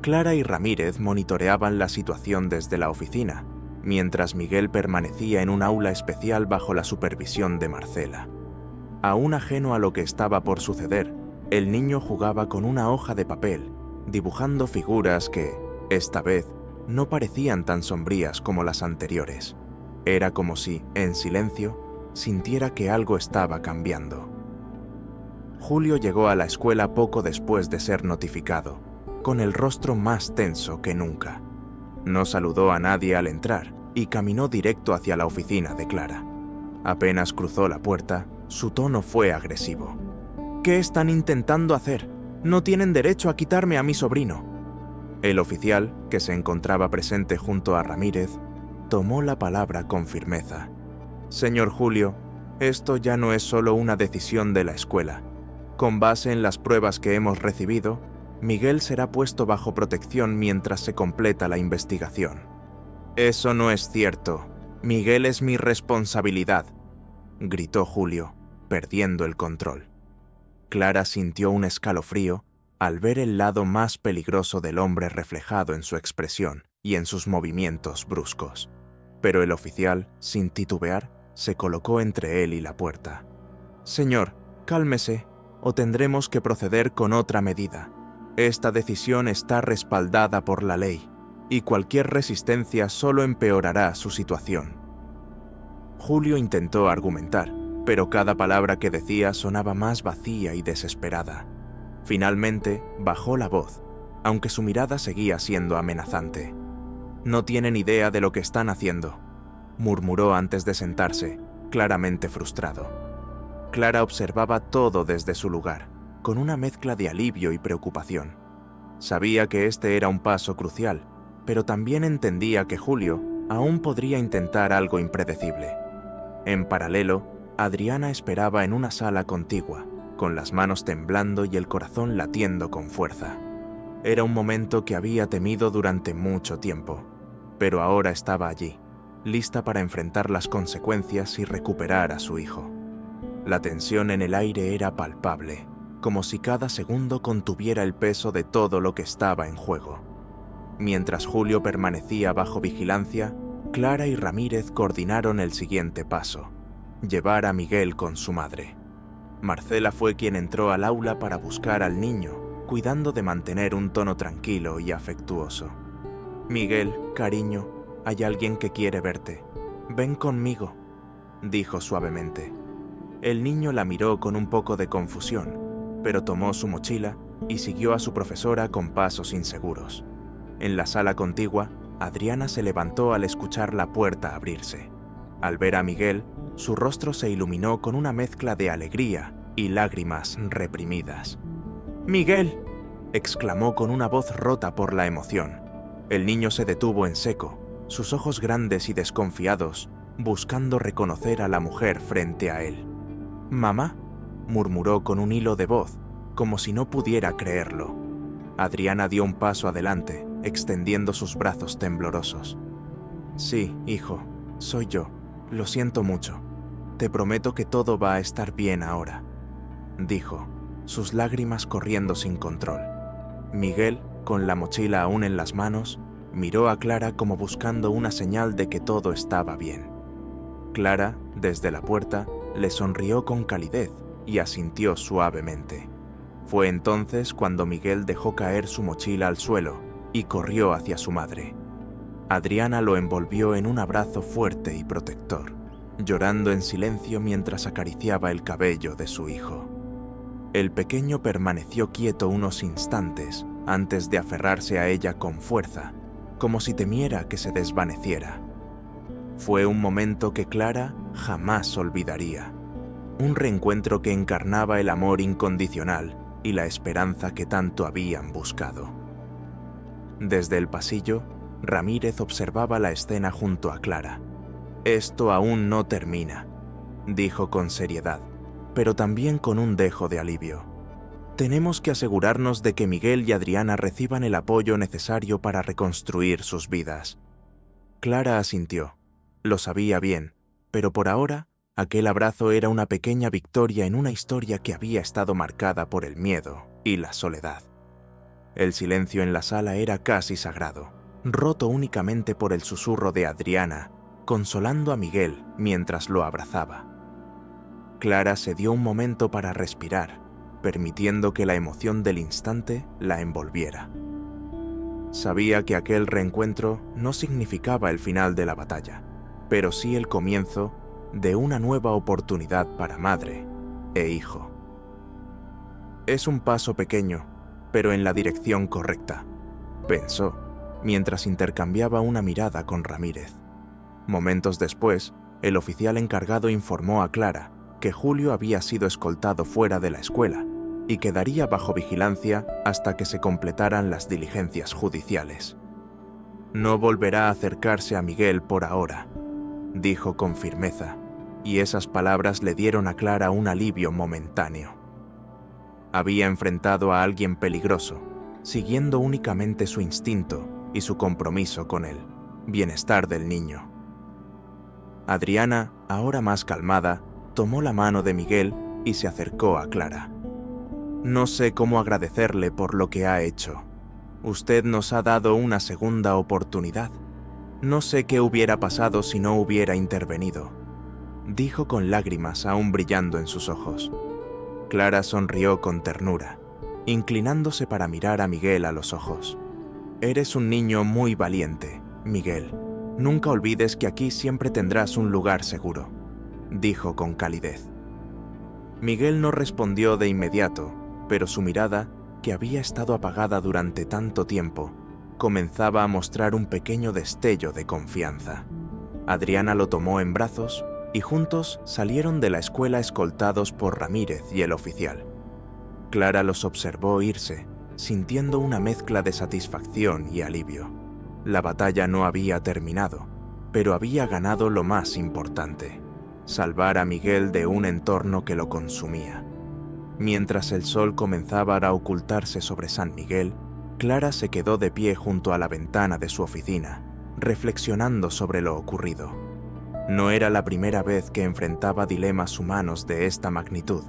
Clara y Ramírez monitoreaban la situación desde la oficina, mientras Miguel permanecía en un aula especial bajo la supervisión de Marcela. Aún ajeno a lo que estaba por suceder, el niño jugaba con una hoja de papel, dibujando figuras que, esta vez, no parecían tan sombrías como las anteriores. Era como si, en silencio, sintiera que algo estaba cambiando. Julio llegó a la escuela poco después de ser notificado, con el rostro más tenso que nunca. No saludó a nadie al entrar y caminó directo hacia la oficina de Clara. Apenas cruzó la puerta, su tono fue agresivo. ¿Qué están intentando hacer? No tienen derecho a quitarme a mi sobrino. El oficial, que se encontraba presente junto a Ramírez, tomó la palabra con firmeza. Señor Julio, esto ya no es solo una decisión de la escuela. Con base en las pruebas que hemos recibido, Miguel será puesto bajo protección mientras se completa la investigación. Eso no es cierto. Miguel es mi responsabilidad, gritó Julio, perdiendo el control. Clara sintió un escalofrío al ver el lado más peligroso del hombre reflejado en su expresión y en sus movimientos bruscos. Pero el oficial, sin titubear, se colocó entre él y la puerta. Señor, cálmese, o tendremos que proceder con otra medida. Esta decisión está respaldada por la ley, y cualquier resistencia solo empeorará su situación. Julio intentó argumentar, pero cada palabra que decía sonaba más vacía y desesperada. Finalmente, bajó la voz, aunque su mirada seguía siendo amenazante. No tienen idea de lo que están haciendo, murmuró antes de sentarse, claramente frustrado. Clara observaba todo desde su lugar, con una mezcla de alivio y preocupación. Sabía que este era un paso crucial, pero también entendía que Julio aún podría intentar algo impredecible. En paralelo, Adriana esperaba en una sala contigua, con las manos temblando y el corazón latiendo con fuerza. Era un momento que había temido durante mucho tiempo, pero ahora estaba allí, lista para enfrentar las consecuencias y recuperar a su hijo. La tensión en el aire era palpable, como si cada segundo contuviera el peso de todo lo que estaba en juego. Mientras Julio permanecía bajo vigilancia, Clara y Ramírez coordinaron el siguiente paso: llevar a Miguel con su madre. Marcela fue quien entró al aula para buscar al niño, cuidando de mantener un tono tranquilo y afectuoso. «Miguel, cariño, hay alguien que quiere verte. Ven conmigo», dijo suavemente. El niño la miró con un poco de confusión, pero tomó su mochila y siguió a su profesora con pasos inseguros. En la sala contigua, Adriana se levantó al escuchar la puerta abrirse. Al ver a Miguel, su rostro se iluminó con una mezcla de alegría y lágrimas reprimidas. «¡Miguel!», exclamó con una voz rota por la emoción. El niño se detuvo en seco, sus ojos grandes y desconfiados, buscando reconocer a la mujer frente a él. «¿Mamá?», murmuró con un hilo de voz, como si no pudiera creerlo. Adriana dio un paso adelante, extendiendo sus brazos temblorosos. «Sí, hijo, soy yo. Lo siento mucho. Te prometo que todo va a estar bien ahora», dijo, sus lágrimas corriendo sin control. Miguel, con la mochila aún en las manos, miró a Clara como buscando una señal de que todo estaba bien. Clara, desde la puerta, le sonrió con calidez y asintió suavemente. Fue entonces cuando Miguel dejó caer su mochila al suelo y corrió hacia su madre. Adriana lo envolvió en un abrazo fuerte y protector, llorando en silencio mientras acariciaba el cabello de su hijo. El pequeño permaneció quieto unos instantes antes de aferrarse a ella con fuerza, como si temiera que se desvaneciera. Fue un momento que Clara jamás olvidaría, un reencuentro que encarnaba el amor incondicional y la esperanza que tanto habían buscado. Desde el pasillo, Ramírez observaba la escena junto a Clara. «Esto aún no termina», dijo con seriedad, pero también con un dejo de alivio. «Tenemos que asegurarnos de que Miguel y Adriana reciban el apoyo necesario para reconstruir sus vidas». Clara asintió. Lo sabía bien, pero por ahora, aquel abrazo era una pequeña victoria en una historia que había estado marcada por el miedo y la soledad. El silencio en la sala era casi sagrado, roto únicamente por el susurro de Adriana, consolando a Miguel mientras lo abrazaba. Clara se dio un momento para respirar, permitiendo que la emoción del instante la envolviera. Sabía que aquel reencuentro no significaba el final de la batalla, pero sí el comienzo de una nueva oportunidad para madre e hijo. «Es un paso pequeño, pero en la dirección correcta», pensó, mientras intercambiaba una mirada con Ramírez. Momentos después, el oficial encargado informó a Clara que Julio había sido escoltado fuera de la escuela y quedaría bajo vigilancia hasta que se completaran las diligencias judiciales. «No volverá a acercarse a Miguel por ahora», dijo con firmeza, y esas palabras le dieron a Clara un alivio momentáneo. Había enfrentado a alguien peligroso, siguiendo únicamente su instinto y su compromiso con el bienestar del niño. Adriana, ahora más calmada, tomó la mano de Miguel y se acercó a Clara. «No sé cómo agradecerle por lo que ha hecho. Usted nos ha dado una segunda oportunidad. No sé qué hubiera pasado si no hubiera intervenido», dijo con lágrimas aún brillando en sus ojos. Clara sonrió con ternura, inclinándose para mirar a Miguel a los ojos. «Eres un niño muy valiente, Miguel. Nunca olvides que aquí siempre tendrás un lugar seguro», dijo con calidez. Miguel no respondió de inmediato, pero su mirada, que había estado apagada durante tanto tiempo, comenzaba a mostrar un pequeño destello de confianza. Adriana lo tomó en brazos y juntos salieron de la escuela escoltados por Ramírez y el oficial. Clara los observó irse, sintiendo una mezcla de satisfacción y alivio. La batalla no había terminado, pero había ganado lo más importante: salvar a Miguel de un entorno que lo consumía. Mientras el sol comenzaba a ocultarse sobre San Miguel, Clara se quedó de pie junto a la ventana de su oficina, reflexionando sobre lo ocurrido. No era la primera vez que enfrentaba dilemas humanos de esta magnitud,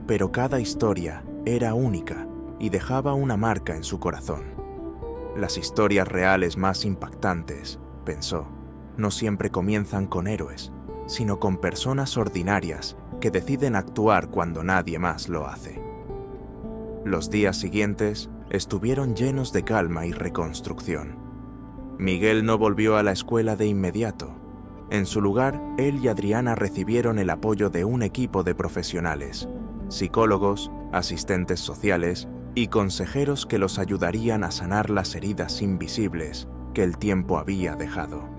pero cada historia era única y dejaba una marca en su corazón. Las historias reales más impactantes, pensó, no siempre comienzan con héroes, sino con personas ordinarias que deciden actuar cuando nadie más lo hace. Los días siguientes estuvieron llenos de calma y reconstrucción. Miguel no volvió a la escuela de inmediato. En su lugar, él y Adriana recibieron el apoyo de un equipo de profesionales, psicólogos, asistentes sociales y consejeros que los ayudarían a sanar las heridas invisibles que el tiempo había dejado.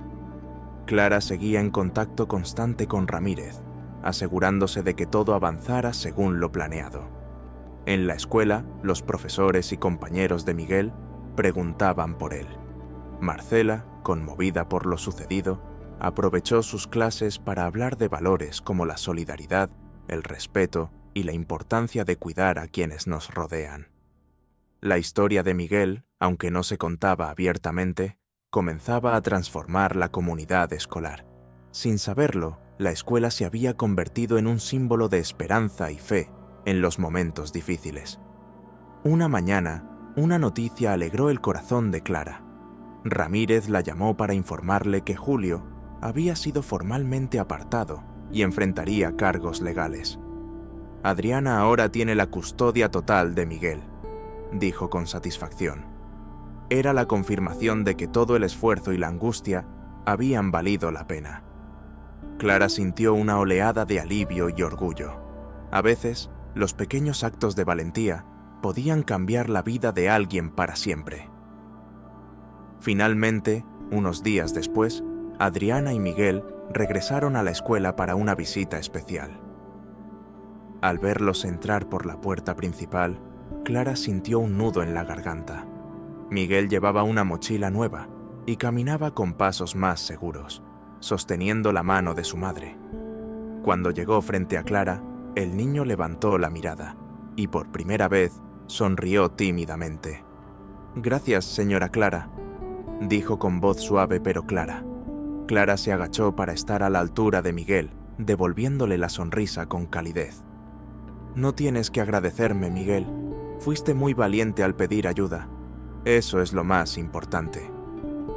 Clara seguía en contacto constante con Ramírez, asegurándose de que todo avanzara según lo planeado. En la escuela, los profesores y compañeros de Miguel preguntaban por él. Marcela, conmovida por lo sucedido, aprovechó sus clases para hablar de valores como la solidaridad, el respeto y la importancia de cuidar a quienes nos rodean. La historia de Miguel, aunque no se contaba abiertamente, comenzaba a transformar la comunidad escolar. Sin saberlo, la escuela se había convertido en un símbolo de esperanza y fe en los momentos difíciles. Una mañana, una noticia alegró el corazón de Clara. Ramírez la llamó para informarle que Julio había sido formalmente apartado y enfrentaría cargos legales. Adriana ahora tiene la custodia total de Miguel, dijo con satisfacción. Era la confirmación de que todo el esfuerzo y la angustia habían valido la pena. Clara sintió una oleada de alivio y orgullo. A veces, los pequeños actos de valentía podían cambiar la vida de alguien para siempre. Finalmente, unos días después, Adriana y Miguel regresaron a la escuela para una visita especial. Al verlos entrar por la puerta principal, Clara sintió un nudo en la garganta. Miguel llevaba una mochila nueva y caminaba con pasos más seguros, sosteniendo la mano de su madre. Cuando llegó frente a Clara, el niño levantó la mirada y por primera vez sonrió tímidamente. «Gracias, señora Clara», dijo con voz suave pero clara. Clara se agachó para estar a la altura de Miguel, devolviéndole la sonrisa con calidez. «No tienes que agradecerme, Miguel. Fuiste muy valiente al pedir ayuda. Eso es lo más importante»,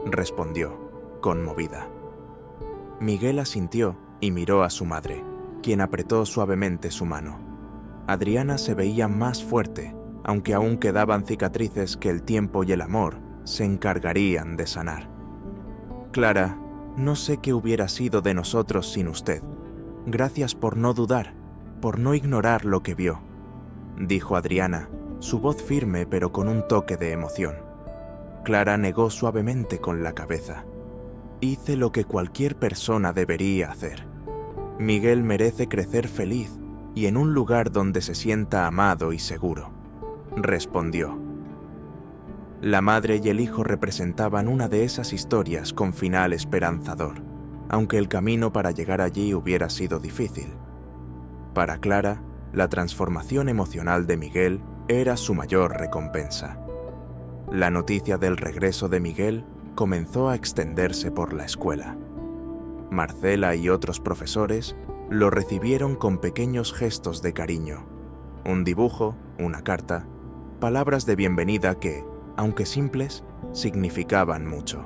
respondió, conmovida. Miguel asintió y miró a su madre, quien apretó suavemente su mano. Adriana se veía más fuerte, aunque aún quedaban cicatrices que el tiempo y el amor se encargarían de sanar. «Clara, no sé qué hubiera sido de nosotros sin usted. Gracias por no dudar, por no ignorar lo que vio», dijo Adriana, su voz firme pero con un toque de emoción. Clara negó suavemente con la cabeza. «Hice lo que cualquier persona debería hacer. Miguel merece crecer feliz y en un lugar donde se sienta amado y seguro», respondió. La madre y el hijo representaban una de esas historias con final esperanzador, aunque el camino para llegar allí hubiera sido difícil. Para Clara, la transformación emocional de Miguel era su mayor recompensa. La noticia del regreso de Miguel comenzó a extenderse por la escuela. Marcela y otros profesores lo recibieron con pequeños gestos de cariño. Un dibujo, una carta, palabras de bienvenida que, aunque simples, significaban mucho.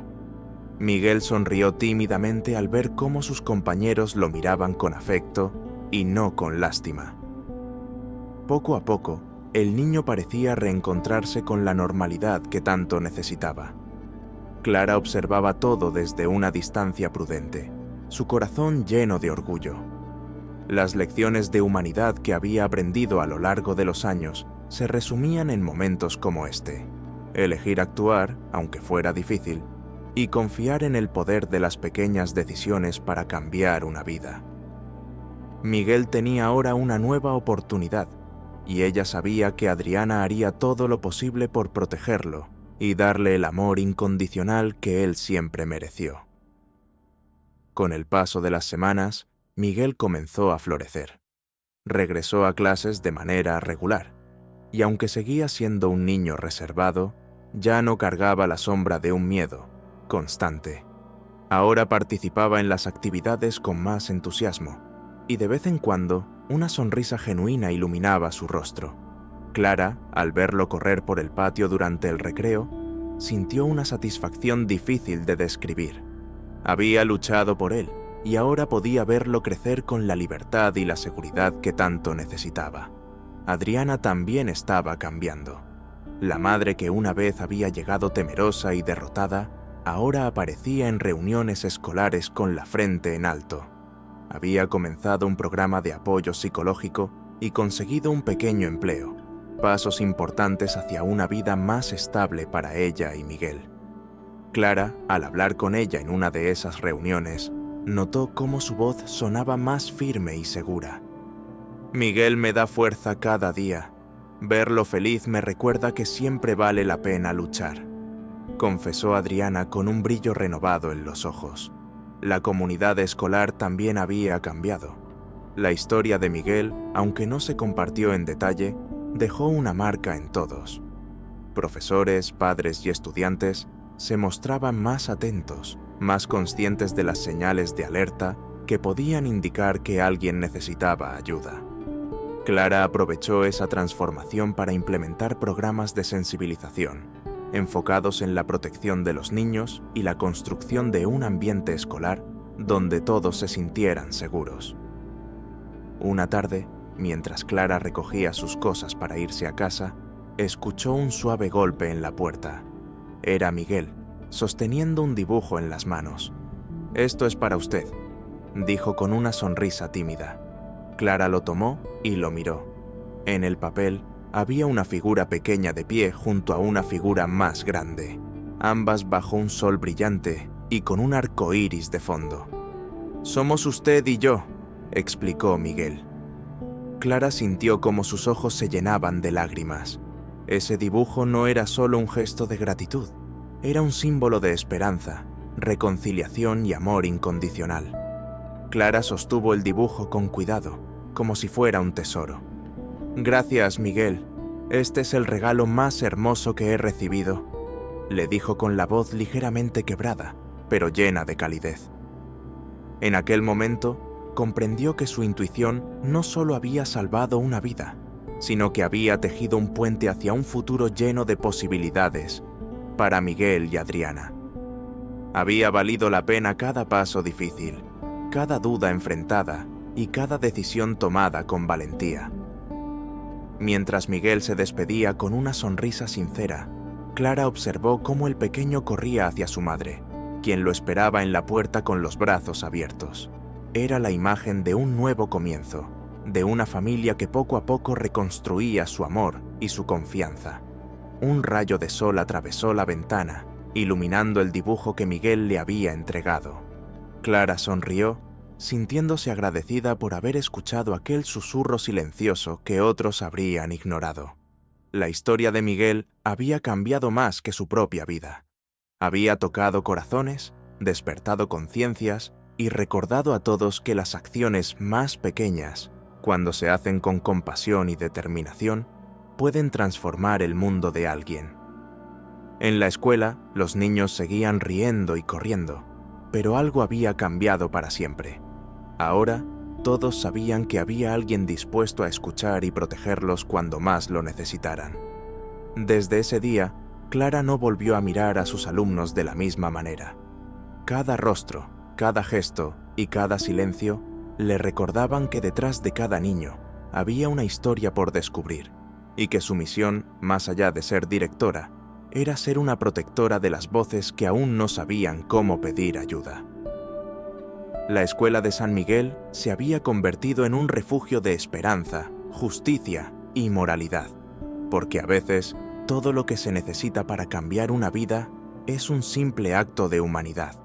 Miguel sonrió tímidamente al ver cómo sus compañeros lo miraban con afecto y no con lástima. Poco a poco, el niño parecía reencontrarse con la normalidad que tanto necesitaba. Clara observaba todo desde una distancia prudente, su corazón lleno de orgullo. Las lecciones de humanidad que había aprendido a lo largo de los años se resumían en momentos como este: elegir actuar, aunque fuera difícil, y confiar en el poder de las pequeñas decisiones para cambiar una vida. Miguel tenía ahora una nueva oportunidad, y ella sabía que Adriana haría todo lo posible por protegerlo y darle el amor incondicional que él siempre mereció. Con el paso de las semanas, Miguel comenzó a florecer. Regresó a clases de manera regular, y aunque seguía siendo un niño reservado, ya no cargaba la sombra de un miedo constante. Ahora participaba en las actividades con más entusiasmo, y de vez en cuando una sonrisa genuina iluminaba su rostro. Clara, al verlo correr por el patio durante el recreo, sintió una satisfacción difícil de describir. Había luchado por él, y ahora podía verlo crecer con la libertad y la seguridad que tanto necesitaba. Adriana también estaba cambiando. La madre que una vez había llegado temerosa y derrotada, ahora aparecía en reuniones escolares con la frente en alto. Había comenzado un programa de apoyo psicológico y conseguido un pequeño empleo, pasos importantes hacia una vida más estable para ella y Miguel. Clara, al hablar con ella en una de esas reuniones, notó cómo su voz sonaba más firme y segura. Miguel me da fuerza cada día. Verlo feliz me recuerda que siempre vale la pena luchar, confesó Adriana con un brillo renovado en los ojos. La comunidad escolar también había cambiado. La historia de Miguel, aunque no se compartió en detalle, dejó una marca en todos. Profesores, padres y estudiantes se mostraban más atentos, más conscientes de las señales de alerta que podían indicar que alguien necesitaba ayuda. Clara aprovechó esa transformación para implementar programas de sensibilización, enfocados en la protección de los niños y la construcción de un ambiente escolar donde todos se sintieran seguros. Una tarde, mientras Clara recogía sus cosas para irse a casa, escuchó un suave golpe en la puerta. Era Miguel, sosteniendo un dibujo en las manos. «Esto es para usted», dijo con una sonrisa tímida. Clara lo tomó y lo miró. En el papel había una figura pequeña de pie junto a una figura más grande, ambas bajo un sol brillante y con un arco iris de fondo. «Somos usted y yo», explicó Miguel. Clara sintió como sus ojos se llenaban de lágrimas. Ese dibujo no era solo un gesto de gratitud, era un símbolo de esperanza, reconciliación y amor incondicional. Clara sostuvo el dibujo con cuidado, como si fuera un tesoro. «Gracias, Miguel. Este es el regalo más hermoso que he recibido», le dijo con la voz ligeramente quebrada, pero llena de calidez. En aquel momento, comprendió que su intuición no solo había salvado una vida, sino que había tejido un puente hacia un futuro lleno de posibilidades para Miguel y Adriana. Había valido la pena cada paso difícil, cada duda enfrentada y cada decisión tomada con valentía. Mientras Miguel se despedía con una sonrisa sincera, Clara observó cómo el pequeño corría hacia su madre, quien lo esperaba en la puerta con los brazos abiertos. Era la imagen de un nuevo comienzo, de una familia que poco a poco reconstruía su amor y su confianza. Un rayo de sol atravesó la ventana, iluminando el dibujo que Miguel le había entregado. Clara sonrió, sintiéndose agradecida por haber escuchado aquel susurro silencioso que otros habrían ignorado. La historia de Miguel había cambiado más que su propia vida. Había tocado corazones, despertado conciencias y recordado a todos que las acciones más pequeñas, cuando se hacen con compasión y determinación, pueden transformar el mundo de alguien. En la escuela, los niños seguían riendo y corriendo, pero algo había cambiado para siempre. Ahora, todos sabían que había alguien dispuesto a escuchar y protegerlos cuando más lo necesitaran. Desde ese día, Clara no volvió a mirar a sus alumnos de la misma manera. Cada rostro, cada gesto y cada silencio le recordaban que detrás de cada niño había una historia por descubrir, y que su misión, más allá de ser directora, era ser una protectora de las voces que aún no sabían cómo pedir ayuda. La escuela de San Miguel se había convertido en un refugio de esperanza, justicia y moralidad, porque a veces todo lo que se necesita para cambiar una vida es un simple acto de humanidad.